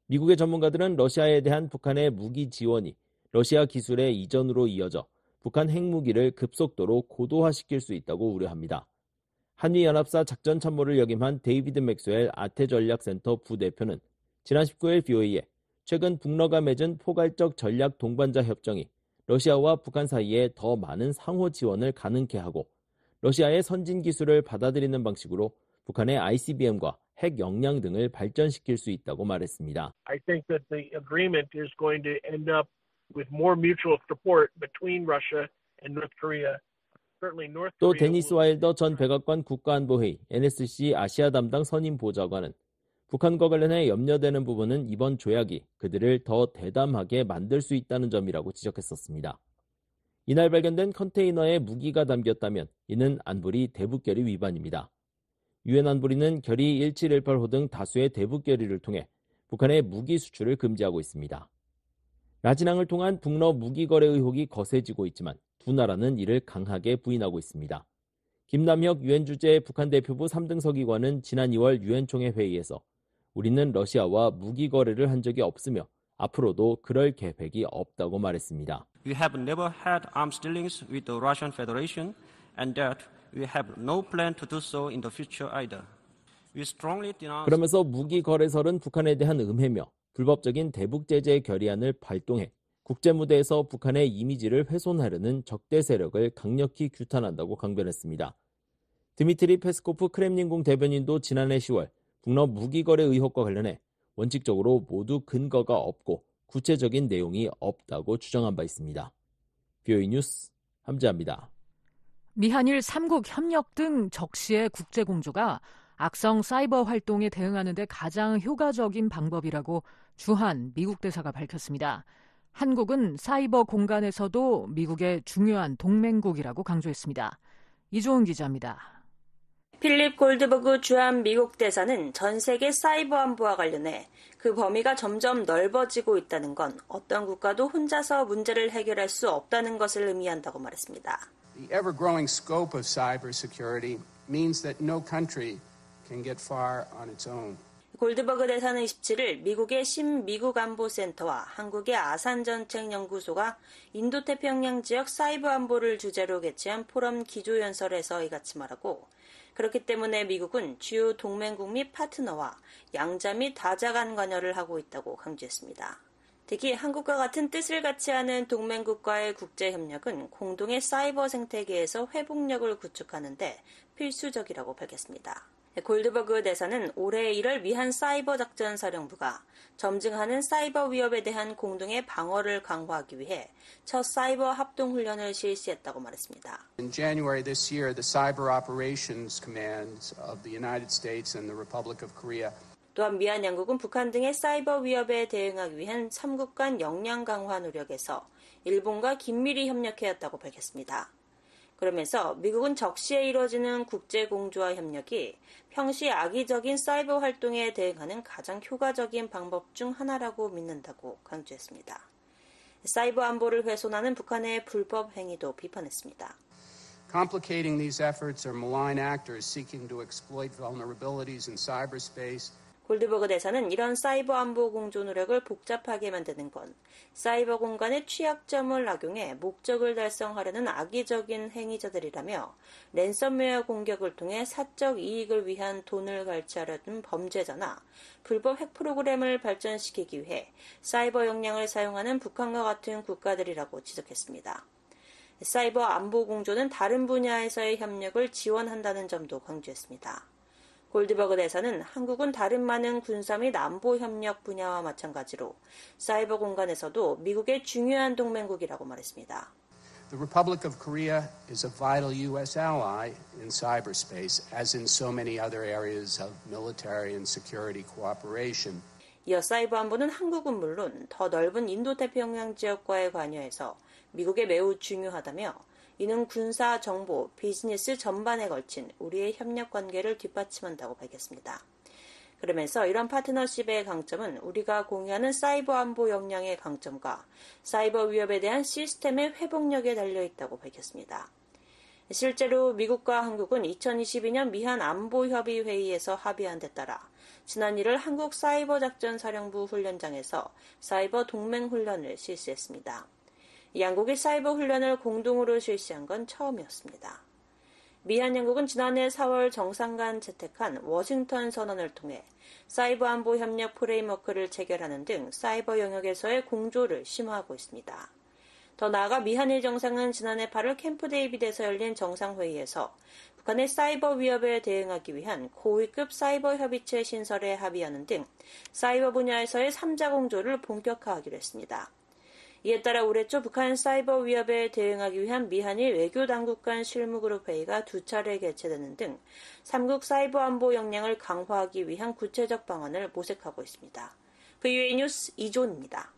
미국의 전문가들은 러시아에 대한 북한의 무기 지원이 러시아 기술의 이전으로 이어져 북한 핵무기를 급속도로 고도화시킬 수 있다고 우려합니다. 한미연합사 작전참모를 역임한 데이비드 맥스웰 아태전략센터 부대표는 지난 19일 VOA에 최근 북러가 맺은 포괄적 전략 동반자 협정이 러시아와 북한 사이에 더 많은 상호 지원을 가능케 하고 러시아의 선진 기술을 받아들이는 방식으로 북한의 ICBM과 핵 역량 등을 발전시킬 수 있다고 말했습니다. I think that the agreement is going to end up with more mutual support between Russia and North Korea. Certainly North Korea. 또 데니스 와일더 전 백악관 국가안보회의 NSC 아시아 담당 선임 보좌관은 북한과 관련해 염려되는 부분은 이번 조약이 그들을 더 대담하게 만들 수 있다는 점이라고 지적했었습니다. 이날 발견된 컨테이너에 무기가 담겼다면 이는 안보리 대북결의 위반입니다. 유엔 안보리는 결의 1718호 등 다수의 대북결의를 통해 북한의 무기 수출을 금지하고 있습니다. 라진항을 통한 북러 무기거래 의혹이 거세지고 있지만 두 나라는 이를 강하게 부인하고 있습니다. 김남혁 유엔 주재 북한 대표부 3등 서기관은 지난 2월 유엔 총회 회의에서 우리는 러시아와 무기거래를 한 적이 없으며 앞으로도 그럴 계획이 없다고 말했습니다. We have never had arms dealings with the Russian Federation and that we have no plan to do so in the future either. We strongly denounce. 그러면서 무기거래설은 북한에 대한 음해며 불법적인 대북 제재 결의안을 발동해 국제무대에서 북한의 이미지를 훼손하려는 적대 세력을 강력히 규탄한다고 강변했습니다. 드미트리 페스코프 크렘린궁 대변인도 지난해 10월 북러 무기 거래 의혹과 관련해 원칙적으로 모두 근거가 없고 구체적인 내용이 없다고 주장한 바 있습니다. BOE 뉴스 함지아입니다. 미한일 3국 협력 등 적시의 국제공조가 악성 사이버 활동에 대응하는 데 가장 효과적인 방법이라고 주한 미국 대사가 밝혔습니다. 한국은 사이버 공간에서도 미국의 중요한 동맹국이라고 강조했습니다. 이조은 기자입니다. 필립 골드버그 주한 미국 대사는 전 세계 사이버 안보와 관련해 그 범위가 점점 넓어지고 있다는 건 어떤 국가도 혼자서 문제를 해결할 수 없다는 것을 의미한다고 말했습니다. The ever-growing scope of cybersecurity means that no country can get far on its own. 골드버그 대사는 27일 미국의 신미국안보센터와 한국의 아산정책연구소가 인도태평양 지역 사이버 안보를 주제로 개최한 포럼 기조연설에서 이같이 말하고, 그렇기 때문에 미국은 주요 동맹국 및 파트너와 양자 및 다자 간 관여를 하고 있다고 강조했습니다. 특히 한국과 같은 뜻을 같이 하는 동맹국과의 국제협력은 공동의 사이버 생태계에서 회복력을 구축하는 데 필수적이라고 밝혔습니다. 골드버그 대사는 올해 1월 미한 사이버 작전 사령부가 점증하는 사이버 위협에 대한 공동의 방어를 강화하기 위해 첫 사이버 합동 훈련을 실시했다고 말했습니다. In January this year, the Cyber Operations Commands of the United States and the Republic of Korea 또한 미한 양국은 북한 등의 사이버 위협에 대응하기 위한 3국 간 역량 강화 노력에서 일본과 긴밀히 협력해왔다고 밝혔습니다. 그러면서 미국은 적시에 이루어지는 국제공조와 협력이 평시 악의적인 사이버 활동에 대응하는 가장 효과적인 방법 중 하나라고 믿는다고 강조했습니다. 사이버 안보를 훼손하는 북한의 불법 행위도 비판했습니다. Complicating these efforts are malign actors seeking to exploit vulnerabilities in cyberspace. 골드버그 대사는 이런 사이버 안보 공조 노력을 복잡하게 만드는 건 사이버 공간의 취약점을 악용해 목적을 달성하려는 악의적인 행위자들이라며, 랜섬웨어 공격을 통해 사적 이익을 위한 돈을 갈취하려는 범죄자나 불법 핵 프로그램을 발전시키기 위해 사이버 역량을 사용하는 북한과 같은 국가들이라고 지적했습니다. 사이버 안보 공조는 다른 분야에서의 협력을 지원한다는 점도 강조했습니다. 골드버그 대사는 한국은 다른 많은 군사 및 안보 협력 분야와 마찬가지로 사이버 공간에서도 미국의 중요한 동맹국이라고 말했습니다. The Republic of Korea is a vital U.S. ally in cyberspace, as in so many other areas of military and security cooperation. 이어 사이버 안보는 한국은 물론 더 넓은 인도태평양 지역과의 관여에서 미국에 매우 중요하다며, 이는 군사, 정보, 비즈니스 전반에 걸친 우리의 협력 관계를 뒷받침한다고 밝혔습니다. 그러면서 이런 파트너십의 강점은 우리가 공유하는 사이버 안보 역량의 강점과 사이버 위협에 대한 시스템의 회복력에 달려있다고 밝혔습니다. 실제로 미국과 한국은 2022년 미한 안보협의 회의에서 합의한 데 따라 지난 1월 한국 사이버 작전 사령부 훈련장에서 사이버 동맹 훈련을 실시했습니다. 양국이 사이버 훈련을 공동으로 실시한 건 처음이었습니다. 미한 양국은 지난해 4월 정상 간 채택한 워싱턴 선언을 통해 사이버 안보 협력 프레임워크를 체결하는 등 사이버 영역에서의 공조를 심화하고 있습니다. 더 나아가 미한일 정상은 지난해 8월 캠프 데이비드에서 열린 정상회의에서 북한의 사이버 위협에 대응하기 위한 고위급 사이버 협의체 신설에 합의하는 등 사이버 분야에서의 3자 공조를 본격화하기로 했습니다. 이에 따라 올해 초 북한 사이버 위협에 대응하기 위한 미한일 외교당국 간 실무그룹 회의가 2차례 개최되는 등 3국 사이버 안보 역량을 강화하기 위한 구체적 방안을 모색하고 있습니다. VOA 뉴스 이존입니다.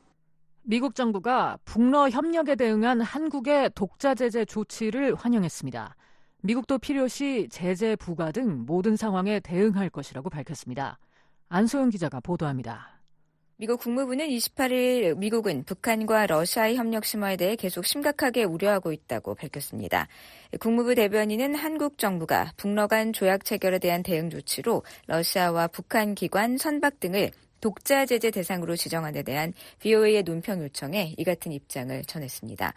미국 정부가 북러 협력에 대응한 한국의 독자 제재 조치를 환영했습니다. 미국도 필요시 제재 부과 등 모든 상황에 대응할 것이라고 밝혔습니다. 안소영 기자가 보도합니다. 미국 국무부는 28일 미국은 북한과 러시아의 협력 심화에 대해 계속 심각하게 우려하고 있다고 밝혔습니다. 국무부 대변인은 한국 정부가 북러 간 조약 체결에 대한 대응 조치로 러시아와 북한 기관, 선박 등을 독자 제재 대상으로 지정한 데 대한 VOA의 논평 요청에 이 같은 입장을 전했습니다.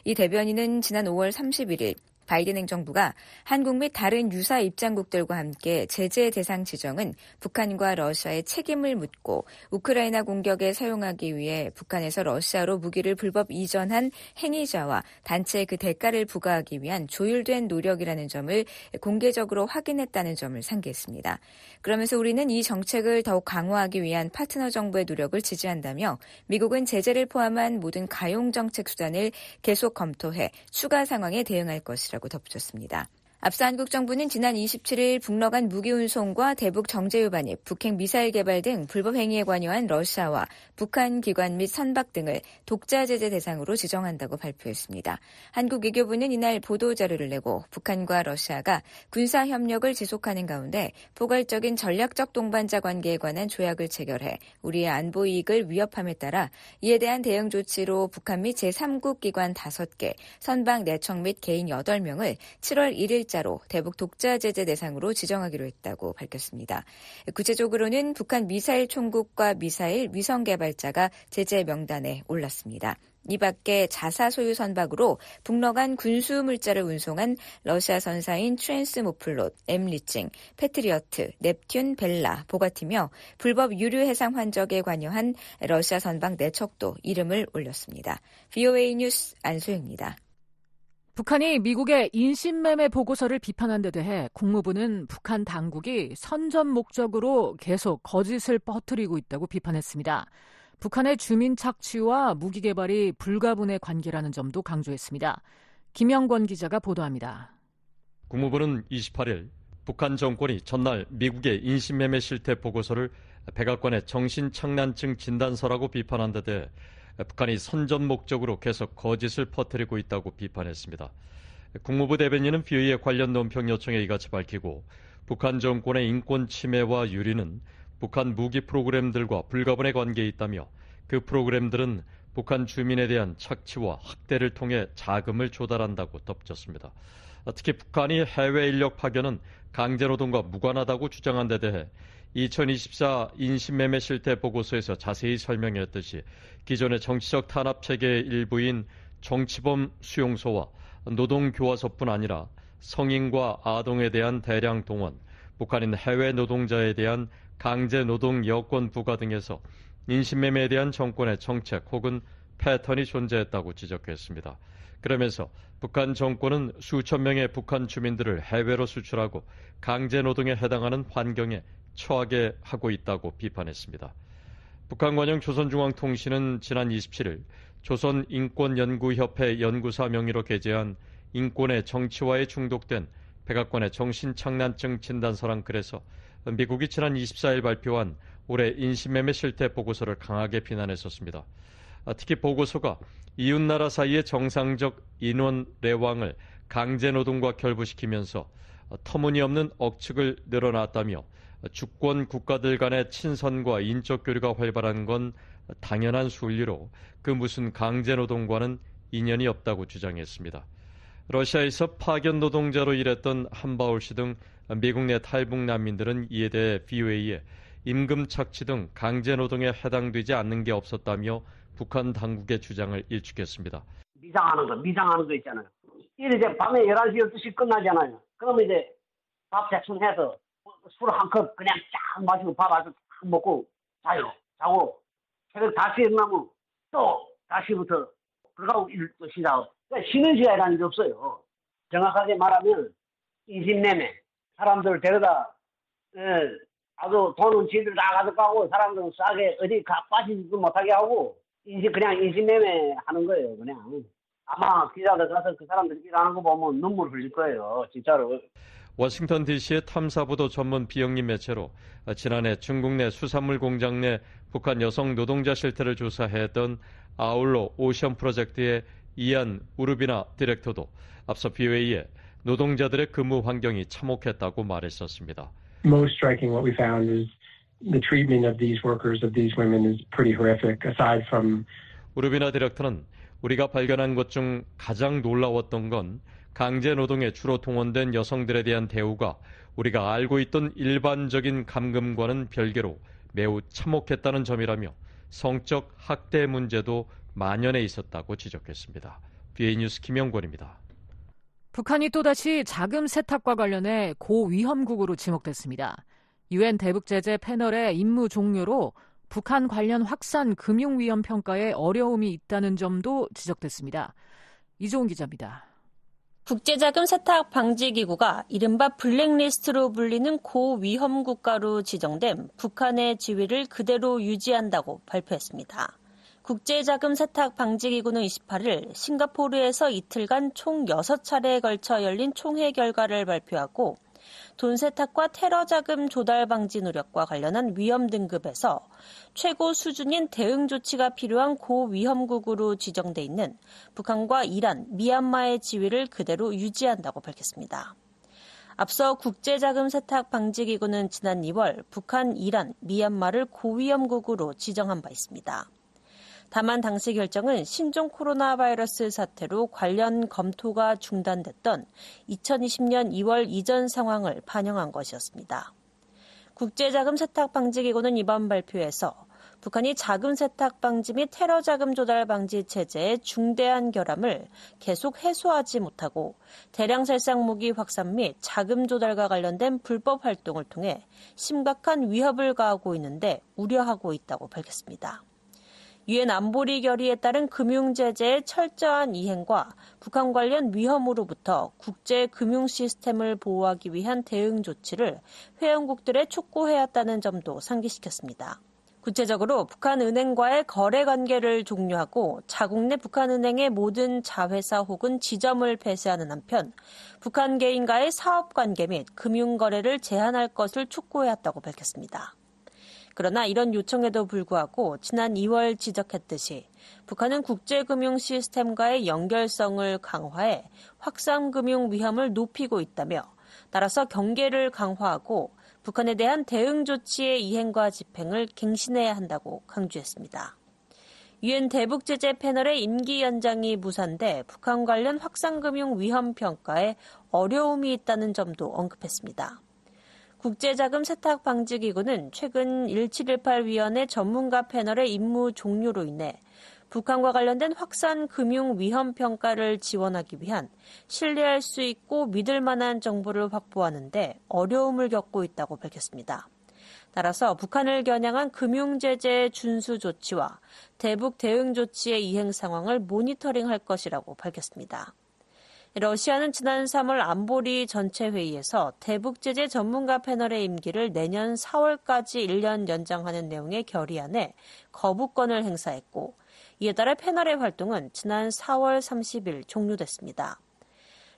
이 대변인은 지난 5월 31일 바이든 행정부가 한국 및 다른 유사 입장국들과 함께 제재 대상 지정은 북한과 러시아의 책임을 묻고 우크라이나 공격에 사용하기 위해 북한에서 러시아로 무기를 불법 이전한 행위자와 단체에 그 대가를 부과하기 위한 조율된 노력이라는 점을 공개적으로 확인했다는 점을 상기했습니다. 그러면서 우리는 이 정책을 더욱 강화하기 위한 파트너 정부의 노력을 지지한다며 미국은 제재를 포함한 모든 가용 정책 수단을 계속 검토해 추가 상황에 대응할 것이라고 덧붙였습니다. 앞서 한국 정부는 지난 27일 북러 간 무기 운송과 대북 정제 위반입, 북핵 미사일 개발 등 불법 행위에 관여한 러시아와 북한 기관 및 선박 등을 독자 제재 대상으로 지정한다고 발표했습니다. 한국 외교부는 이날 보도자료를 내고 북한과 러시아가 군사 협력을 지속하는 가운데 포괄적인 전략적 동반자 관계에 관한 조약을 체결해 우리의 안보 이익을 위협함에 따라 이에 대한 대응 조치로 북한 및 제3국 기관 5개, 선박 4척 및 개인 8명을 7월 1일 자로 대북 독자 제재 대상으로 지정하기로 했다고 밝혔습니다. 구체적으로는 북한 미사일 총국과 미사일 위성 개발자가 제재 명단에 올랐습니다. 이 밖에 자사 소유 선박으로 북러 간 군수 물자를 운송한 러시아 선사인 트랜스모플롯, 엠리칭, 패트리어트, 넵튠, 벨라, 보가티며 불법 유류 해상 환적에 관여한 러시아 선박 4척도 이름을 올렸습니다. VOA 뉴스 안소영입니다. 북한이 미국의 인신매매 보고서를 비판한 데 대해 국무부는 북한 당국이 선전 목적으로 계속 거짓을 퍼뜨리고 있다고 비판했습니다. 북한의 주민 착취와 무기 개발이 불가분의 관계라는 점도 강조했습니다. 김영권 기자가 보도합니다. 국무부는 28일 북한 정권이 전날 미국의 인신매매 실태 보고서를 백악관의 정신착란증 진단서라고 비판한 데 대해 북한이 선전 목적으로 계속 거짓을 퍼뜨리고 있다고 비판했습니다. 국무부 대변인은 VOA의 관련 논평 요청에 이같이 밝히고 북한 정권의 인권 침해와 유리는 북한 무기 프로그램들과 불가분의 관계에 있다며 그 프로그램들은 북한 주민에 대한 착취와 학대를 통해 자금을 조달한다고 덧붙였습니다. 특히 북한이 해외 인력 파견은 강제노동과 무관하다고 주장한 데 대해 2024 인신매매 실태 보고서에서 자세히 설명했듯이 기존의 정치적 탄압 체계의 일부인 정치범 수용소와 노동교화소뿐 아니라 성인과 아동에 대한 대량 동원, 북한인 해외 노동자에 대한 강제 노동 여건 부과 등에서 인신매매에 대한 정권의 정책 혹은 패턴이 존재했다고 지적했습니다. 그러면서 북한 정권은 수천 명의 북한 주민들을 해외로 수출하고 강제 노동에 해당하는 환경에 처하게 하고 있다고 비판했습니다. 북한 관영 조선중앙통신은 지난 27일 조선인권연구협회 연구사 명의로 게재한 인권의 정치화에 중독된 백악관의 정신착란증 진단서란 글에서 미국이 지난 24일 발표한 올해 인신매매 실태 보고서를 강하게 비난했었습니다. 특히 보고서가 이웃나라 사이의 정상적 인원 레왕을 강제노동과 결부시키면서 터무니없는 억측을 늘어놨다며 주권 국가들 간의 친선과 인적 교류가 활발한 건 당연한 순리로 그 무슨 강제노동과는 인연이 없다고 주장했습니다. 러시아에서 파견 노동자로 일했던 한바울 씨 등 미국 내 탈북 난민들은 이에 대해 VOA에 임금 착취 등 강제노동에 해당되지 않는 게 없었다며 북한 당국의 주장을 일축했습니다. 미장하는 거 있잖아요. 이제 밤에 11시, 12시 끝나잖아요. 그러면 이제 밥 대충 해서 술 한 컵 그냥 쫙 마시고 밥 아주 쫙 먹고 자고 새벽 5시에 일어나면 또 다시부터 그러고 일 또 시작. 그러니까 쉬는 시간이라는 게 없어요. 정확하게 말하면 인신매매. 사람들 데려다 아주 돈은 지들 다 가져가고 사람들은 싸게 어디 빠지지도 못하게 하고 그냥 인신매매 하는 거예요. 그냥. 아마 기자들 가서 그 사람들 일하는 거 보면 눈물 흘릴 거예요. 진짜로. 워싱턴 DC의 탐사보도 전문 비영리 매체로 지난해 중국 내 수산물 공장 내 북한 여성 노동자 실태를 조사했던 아울러 오션 프로젝트의 이안 우르비나 디렉터도 앞서 VOA에 노동자들의 근무 환경이 참혹했다고 말했었습니다. Most striking what we found is the treatment of these workers, of these women is pretty horrific aside from 우르비나 디렉터는 우리가 발견한 것 중 가장 놀라웠던 건 강제 노동에 주로 동원된 여성들에 대한 대우가 우리가 알고 있던 일반적인 감금과는 별개로 매우 참혹했다는 점이라며 성적 학대 문제도 만연해 있었다고 지적했습니다. BA 뉴스 김영권입니다. 북한이 또다시 자금 세탁과 관련해 고위험국으로 지목됐습니다. UN 대북제재 패널의 임무 종료로 북한 관련 확산 금융위험 평가에 어려움이 있다는 점도 지적됐습니다. 이종훈 기자입니다. 국제자금 세탁 방지기구가 이른바 블랙리스트로 불리는 고위험 국가로 지정된 북한의 지위를 그대로 유지한다고 발표했습니다. 국제자금 세탁 방지기구는 28일 싱가포르에서 이틀간 총 6차례에 걸쳐 열린 총회 결과를 발표하고 돈 세탁과 테러 자금 조달 방지 노력과 관련한 위험 등급에서 최고 수준인 대응 조치가 필요한 고위험국으로 지정돼 있는 북한과 이란, 미얀마의 지위를 그대로 유지한다고 밝혔습니다. 앞서 국제자금 세탁 방지기구는 지난 2월 북한, 이란, 미얀마를 고위험국으로 지정한 바 있습니다. 다만 당시 결정은 신종 코로나 바이러스 사태로 관련 검토가 중단됐던 2020년 2월 이전 상황을 반영한 것이었습니다. 국제자금 세탁 방지기구는 이번 발표에서 북한이 자금 세탁 방지 및 테러 자금 조달 방지 체제의 중대한 결함을 계속 해소하지 못하고 대량 살상 무기 확산 및 자금 조달과 관련된 불법 활동을 통해 심각한 위협을 가하고 있는데 우려하고 있다고 밝혔습니다. 유엔 안보리 결의에 따른 금융제재의 철저한 이행과 북한 관련 위험으로부터 국제 금융 시스템을 보호하기 위한 대응 조치를 회원국들에 촉구해왔다는 점도 상기시켰습니다. 구체적으로 북한 은행과의 거래 관계를 종료하고 자국 내 북한 은행의 모든 자회사 혹은 지점을 폐쇄하는 한편 북한 개인과의 사업 관계 및 금융 거래를 제한할 것을 촉구해왔다고 밝혔습니다. 그러나 이런 요청에도 불구하고 지난 2월 지적했듯이 북한은 국제금융 시스템과의 연결성을 강화해 확산금융 위험을 높이고 있다며 따라서 경계를 강화하고 북한에 대한 대응 조치의 이행과 집행을 갱신해야 한다고 강조했습니다. 유엔 대북제재 패널의 임기 연장이 무산돼 북한 관련 확산금융 위험 평가에 어려움이 있다는 점도 언급했습니다. 국제자금 세탁 방지기구는 최근 1718위원회 전문가 패널의 임무 종료로 인해 북한과 관련된 확산 금융 위험 평가를 지원하기 위한 신뢰할 수 있고 믿을 만한 정보를 확보하는 데 어려움을 겪고 있다고 밝혔습니다. 따라서 북한을 겨냥한 금융제재 준수 조치와 대북 대응 조치의 이행 상황을 모니터링할 것이라고 밝혔습니다. 러시아는 지난 3월 안보리 전체 회의에서 대북제재 전문가 패널의 임기를 내년 4월까지 1년 연장하는 내용의 결의안에 거부권을 행사했고 이에 따라 패널의 활동은 지난 4월 30일 종료됐습니다.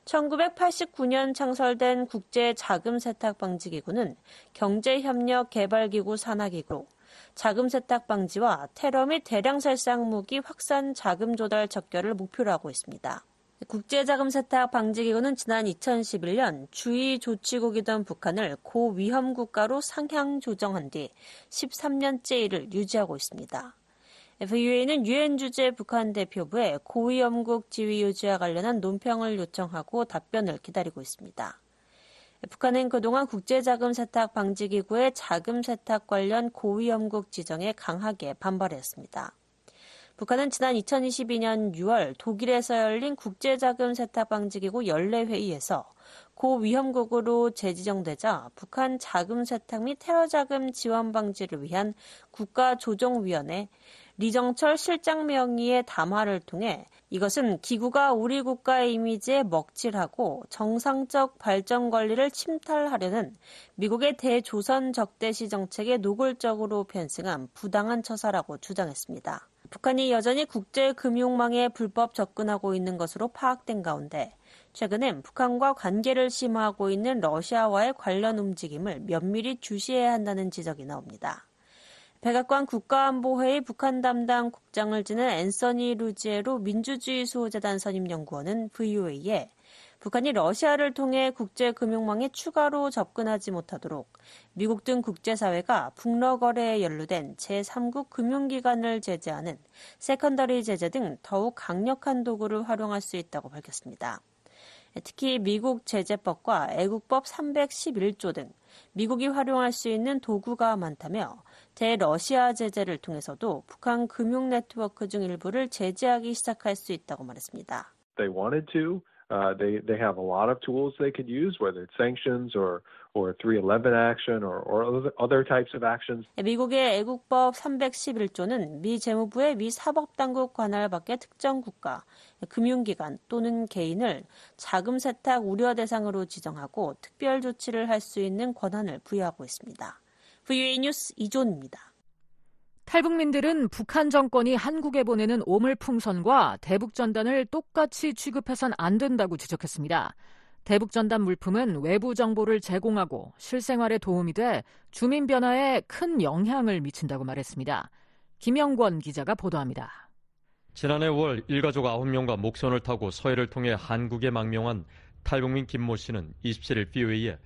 1989년 창설된 국제자금세탁방지기구는 경제협력개발기구 산하기구로 자금세탁 방지와 테러 및 대량살상 무기 확산 자금 조달 척결을 목표로 하고 있습니다. 국제자금세탁 방지기구는 지난 2011년 주의 조치국이던 북한을 고위험 국가로 상향 조정한 뒤 13년째 이를 유지하고 있습니다. FUA는 유엔 주재 북한 대표부에 고위험국 지위 유지와 관련한 논평을 요청하고 답변을 기다리고 있습니다. 북한은 그동안 국제자금세탁 방지기구의 자금세탁 관련 고위험국 지정에 강하게 반발했습니다. 북한은 지난 2022년 6월 독일에서 열린 국제자금세탁방지기구 연례회의에서 고위험국으로 재지정되자 북한 자금세탁 및 테러자금 지원 방지를 위한 국가조정위원회 리정철 실장 명의의 담화를 통해 이것은 기구가 우리 국가의 이미지에 먹칠하고 정상적 발전 권리를 침탈하려는 미국의 대조선 적대시 정책에 노골적으로 편승한 부당한 처사라고 주장했습니다. 북한이 여전히 국제금융망에 불법 접근하고 있는 것으로 파악된 가운데 최근엔 북한과 관계를 심화하고 있는 러시아와의 관련 움직임을 면밀히 주시해야 한다는 지적이 나옵니다. 백악관 국가안보회의 북한 담당 국장을 지낸 앤서니 루지에로 민주주의 수호재단 선임연구원은 VOA에 북한이 러시아를 통해 국제금융망에 추가로 접근하지 못하도록 미국 등 국제사회가 북러 거래에 연루된 제3국 금융기관을 제재하는 세컨더리 제재 등 더욱 강력한 도구를 활용할 수 있다고 밝혔습니다. 특히 미국 제재법과 애국법 311조 등 미국이 활용할 수 있는 도구가 많다며 대러시아 제재를 통해서도 북한 금융 네트워크 중 일부를 제재하기 시작할 수 있다고 말했습니다. They wanted to. They have a lot of tools they could use, whether it's sanctions or 311 action or other types of actions. 미국의 애국법 311조는 미 재무부의 미 사법당국 관할 밖의 특정 국가, 금융기관 또는 개인을 자금 세탁 우려 대상으로 지정하고 특별 조치를 할 수 있는 권한을 부여하고 있습니다. VOA 뉴스 이존입니다. 탈북민들은 북한 정권이 한국에 보내는 오물풍선과 대북전단을 똑같이 취급해선 안 된다고 지적했습니다. 대북전단 물품은 외부 정보를 제공하고 실생활에 도움이 돼 주민 변화에 큰 영향을 미친다고 말했습니다. 김영권 기자가 보도합니다. 지난해 5월 일가족 9명과 목선을 타고 서해를 통해 한국에 망명한 탈북민 김모 씨는 27일 VOA에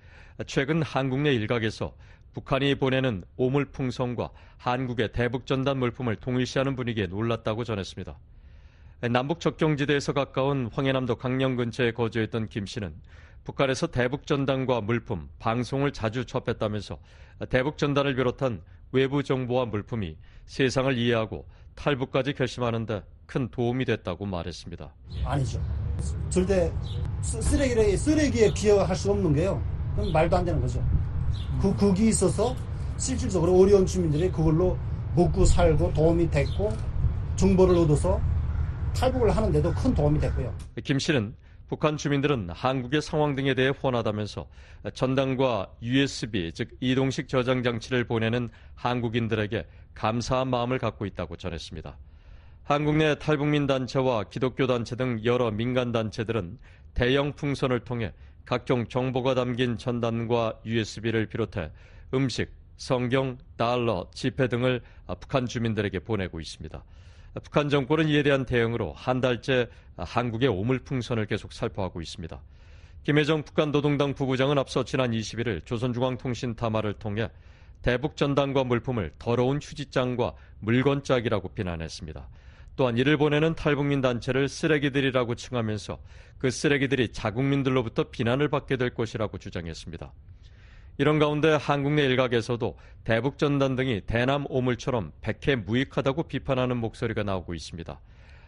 최근 한국 내 일각에서 북한이 보내는 오물풍선과 한국의 대북전단 물품을 동일시하는 분위기에 놀랐다고 전했습니다. 남북 접경지대에서 가까운 황해남도 강령 근처에 거주했던 김 씨는 북한에서 대북전단과 물품, 방송을 자주 접했다면서 대북전단을 비롯한 외부 정보와 물품이 세상을 이해하고 탈북까지 결심하는 데 큰 도움이 됐다고 말했습니다. 아니죠. 절대 쓰레기에 비교할 수 없는 게요. 그건 말도 안 되는 거죠. 국이 있어서 실질적으로 어려운 주민들이 그걸로 먹고 살고 도움이 됐고 정보를 얻어서 탈북을 하는데도 큰 도움이 됐고요. 김 씨는 북한 주민들은 한국의 상황 등에 대해 훤하다면서 전단과 USB, 즉 이동식 저장 장치를 보내는 한국인들에게 감사한 마음을 갖고 있다고 전했습니다. 한국 내 탈북민 단체와 기독교 단체 등 여러 민간 단체들은 대형 풍선을 통해 각종 정보가 담긴 전단과 USB를 비롯해 음식, 성경, 달러, 지폐 등을 북한 주민들에게 보내고 있습니다. 북한 정권은 이에 대한 대응으로 한 달째 한국의 오물풍선을 계속 살포하고 있습니다. 김혜정 북한 노동당 부부장은 앞서 지난 21일 조선중앙통신 담화를 통해 대북 전단과 물품을 더러운 휴지장과 물건짝이라고 비난했습니다. 또한 이를 보내는 탈북민 단체를 쓰레기들이라고 칭하면서 그 쓰레기들이 자국민들로부터 비난을 받게 될 것이라고 주장했습니다. 이런 가운데 한국 내 일각에서도 대북 전단 등이 대남 오물처럼 백해 무익하다고 비판하는 목소리가 나오고 있습니다.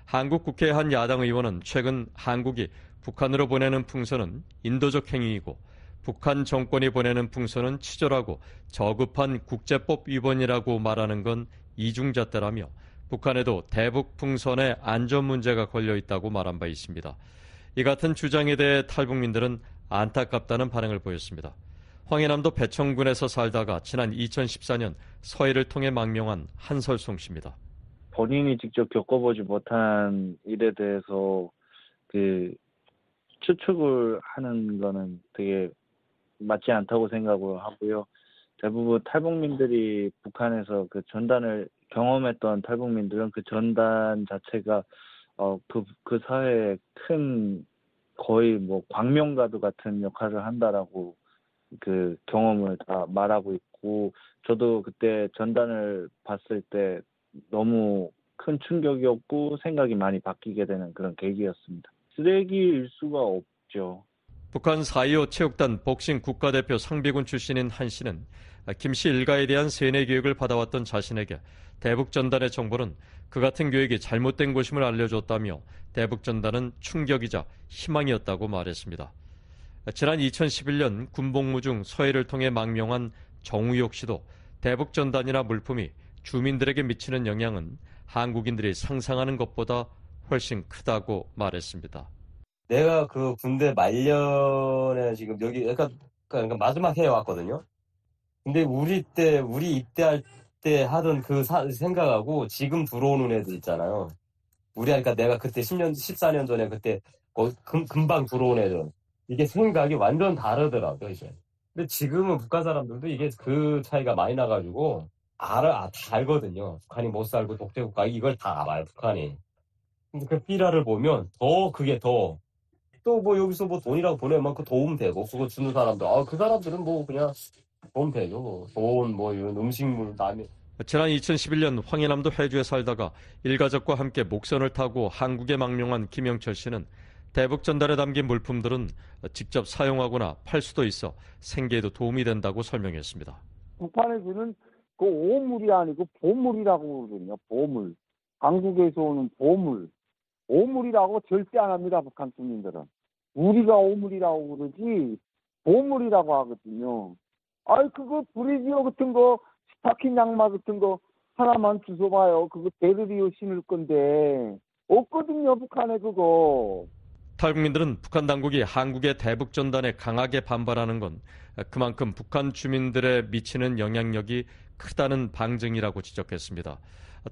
한국 국회 한 야당 의원은 최근 한국이 북한으로 보내는 풍선은 인도적 행위이고 북한 정권이 보내는 풍선은 치졸하고 저급한 국제법 위반이라고 말하는 건 이중잣대라며 북한에도 대북 풍선에 안전 문제가 걸려 있다고 말한 바 있습니다. 이 같은 주장에 대해 탈북민들은 안타깝다는 반응을 보였습니다. 황해남도 배천군에서 살다가 지난 2014년 서해를 통해 망명한 한설송 씨입니다. 본인이 직접 겪어보지 못한 일에 대해서 추측을 하는 거는 되게 맞지 않다고 생각을 하고요. 대부분 탈북민들이 북한에서 그 전단을 경험했던 탈북민들은 그 전단 자체가 그 사회에 큰 거의 뭐 광명가도 같은 역할을 한다라고 그 경험을 다 말하고 있고, 저도 그때 전단을 봤을 때 너무 큰 충격이었고 생각이 많이 바뀌게 되는 그런 계기였습니다. 쓰레기일 수가 없죠. 북한 4.25 체육단 복싱 국가대표 상비군 출신인 한 씨는 김 씨 일가에 대한 세뇌 교육을 받아왔던 자신에게 대북 전단의 정보는 그 같은 교육이 잘못된 것임을 알려줬다며 대북 전단은 충격이자 희망이었다고 말했습니다. 지난 2011년 군복무 중 서해를 통해 망명한 정우혁 씨도 대북 전단이나 물품이 주민들에게 미치는 영향은 한국인들이 상상하는 것보다 훨씬 크다고 말했습니다. 내가 그 군대 말년에 지금 여기 그러니까 마지막 해에 왔거든요. 근데 우리 입대할 때 하던 그 생각하고 지금 들어오는 애들 있잖아요. 그러니까 내가 그때 14년 전에 그때 금방 들어온 애들. 이게 생각이 완전 다르더라고요, 이제. 근데 지금은 북한 사람들도 이게 그 차이가 많이 나가지고 다 알거든요. 북한이 못 살고 독재국가 이걸 다 알아요, 북한이. 근데 그 삐라를 보면 그게 또 뭐 여기서 뭐 돈이라고 보내면 그 도움 되고 그거 주는 사람들 그 사람들은 뭐 그냥 도움 되죠. 돈 뭐 이런 음식물 남이. 지난 2011년 황해남도 해주에 살다가 일가족과 함께 목선을 타고 한국에 망명한 김영철 씨는 대북 전단에 담긴 물품들은 직접 사용하거나 팔 수도 있어 생계에도 도움이 된다고 설명했습니다. 북한에 주는 그 오물이 아니고 보물이라고 그러거든요. 보물. 한국에서 오는 보물. 오물이라고 절대 안 합니다. 북한 주민들은. 우리가 오물이라고 그러지 보물이라고 하거든요. 아이 그거 브리지어 같은 거 스타킹 양말 같은 거 하나만 주워봐요. 그거 베르리오 신을 건데 없거든요. 북한에 그거. 탈북민들은 북한 당국이 한국의 대북 전단에 강하게 반발하는 건 그만큼 북한 주민들에 미치는 영향력이 크다는 방증이라고 지적했습니다.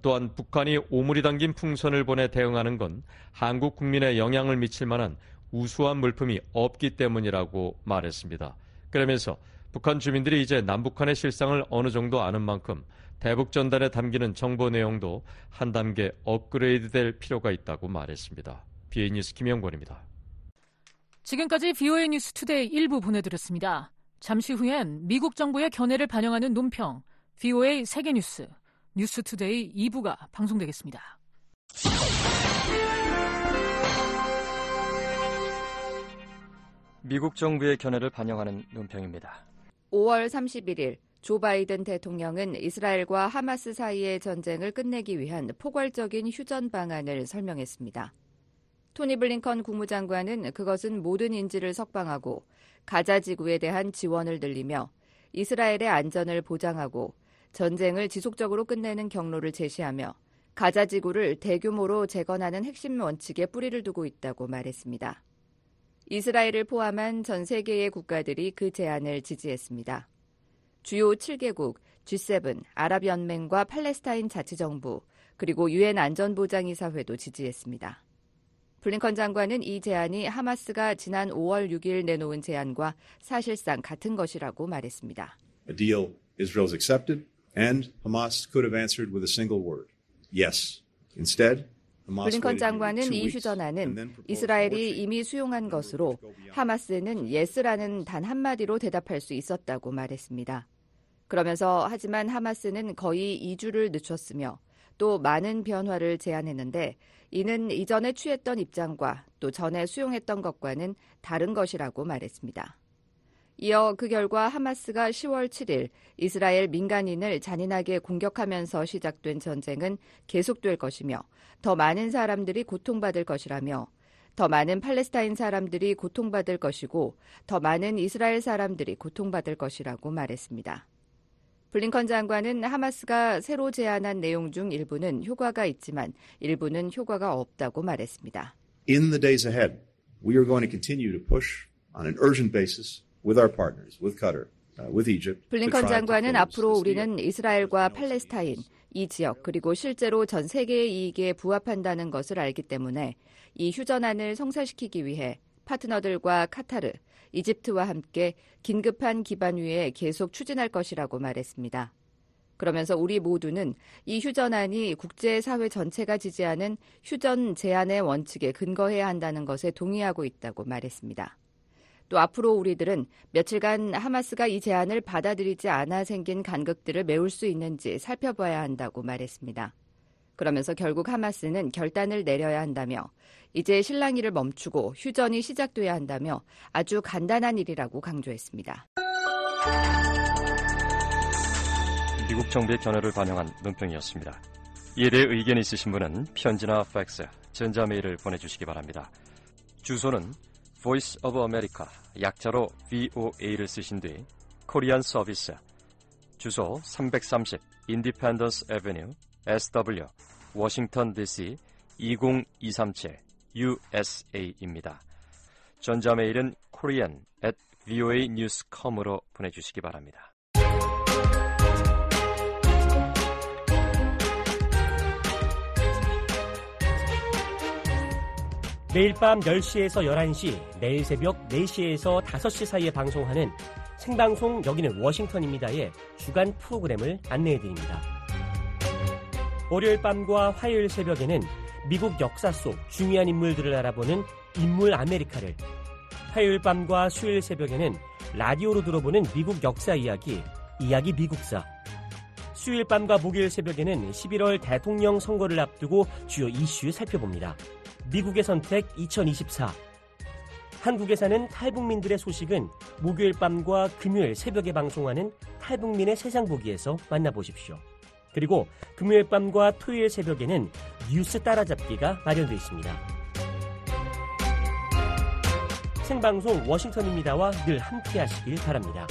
또한 북한이 오물이 담긴 풍선을 보내 대응하는 건 한국 국민에 영향을 미칠 만한 우수한 물품이 없기 때문이라고 말했습니다. 그러면서 북한 주민들이 이제 남북한의 실상을 어느 정도 아는 만큼 대북 전단에 담기는 정보 내용도 한 단계 업그레이드 될 필요가 있다고 말했습니다. BA 뉴스 김영권입니다. 지금까지 VOA 뉴스 투데이 1부 보내드렸습니다. 잠시 후엔 미국 정부의 견해를 반영하는 논평, VOA 세계뉴스, 뉴스 투데이 2부가 방송되겠습니다. 미국 정부의 견해를 반영하는 논평입니다. 5월 31일 조 바이든 대통령은 이스라엘과 하마스 사이의 전쟁을 끝내기 위한 포괄적인 휴전 방안을 설명했습니다. 토니 블링컨 국무장관은 그것은 모든 인질을 석방하고 가자 지구에 대한 지원을 늘리며 이스라엘의 안전을 보장하고 전쟁을 지속적으로 끝내는 경로를 제시하며 가자 지구를 대규모로 재건하는 핵심 원칙에 뿌리를 두고 있다고 말했습니다. 이스라엘을 포함한 전 세계의 국가들이 그 제안을 지지했습니다. 주요 7개국, G7, 아랍연맹과 팔레스타인 자치정부, 그리고 유엔 안전보장이사회도 지지했습니다. 블링컨 장관은 이 제안이 하마스가 지난 5월 6일 내놓은 제안과 사실상 같은 것이라고 말했습니다. A deal Israel's accepted and Hamas could have answered with a single word. Yes. Instead, 블링컨 장관은 이 휴전안은 이스라엘이 이미 수용한 것으로 하마스는 예스라는 단 한마디로 대답할 수 있었다고 말했습니다. 그러면서 하지만 하마스는 거의 2주를 늦췄으며 또 많은 변화를 제안했는데 이는 이전에 취했던 입장과 또 전에 수용했던 것과는 다른 것이라고 말했습니다. 이어 그 결과 하마스가 10월 7일 이스라엘 민간인을 잔인하게 공격하면서 시작된 전쟁은 계속될 것이며 더 많은 사람들이 고통받을 것이라며 더 많은 팔레스타인 사람들이 고통받을 것이고 더 많은 이스라엘 사람들이 고통받을 것이라고 말했습니다. 블링컨 장관은 하마스가 새로 제안한 내용 중 일부는 효과가 있지만 일부는 효과가 없다고 말했습니다. In the days ahead, we are going to continue to push on an urgent basis with our partners, with Qatar, with Egypt. 블링컨 장관은 앞으로 우리는 이스라엘과 팔레스타인, 이 지역 그리고 실제로 전 세계의 이익에 부합한다는 것을 알기 때문에 이 휴전안을 성사시키기 위해 파트너들과 카타르, 이집트와 함께 긴급한 기반 위에 계속 추진할 것이라고 말했습니다. 그러면서 우리 모두는 이 휴전안이 국제사회 전체가 지지하는 휴전 제안의 원칙에 근거해야 한다는 것에 동의하고 있다고 말했습니다. 또 앞으로 우리들은 며칠간 하마스가 이 제안을 받아들이지 않아 생긴 간극들을 메울 수 있는지 살펴봐야 한다고 말했습니다. 그러면서 결국 하마스는 결단을 내려야 한다며 이제 실랑이를 멈추고 휴전이 시작돼야 한다며 아주 간단한 일이라고 강조했습니다. 미국 정부의 견해를 반영한 논평이었습니다. 이에 대해 의견이 있으신 분은 편지나 팩스, 전자메일을 보내주시기 바랍니다. 주소는 Voice of America, 약자로 VOA를 쓰신 뒤 코리안 서비스, 주소 330 Independence Avenue, SW, 워싱턴 DC 20237 USA입니다. 전자메일은 korean@voanews.com으로 보내주시기 바랍니다. 매일 밤 10시에서 11시, 매일 새벽 4시에서 5시 사이에 방송하는 생방송 여기는 워싱턴입니다의 주간 프로그램을 안내해드립니다. 월요일 밤과 화요일 새벽에는 미국 역사 속 중요한 인물들을 알아보는 인물 아메리카를, 화요일 밤과 수요일 새벽에는 라디오로 들어보는 미국 역사 이야기 미국사, 수요일 밤과 목요일 새벽에는 11월 대통령 선거를 앞두고 주요 이슈 살펴봅니다. 미국의 선택 2024. 한국에 사는 탈북민들의 소식은 목요일 밤과 금요일 새벽에 방송하는 탈북민의 세상 보기에서 만나보십시오. 그리고 금요일 밤과 토요일 새벽에는 뉴스 따라잡기가 마련되어 있습니다. 생방송 워싱턴입니다와 늘 함께 하시길 바랍니다.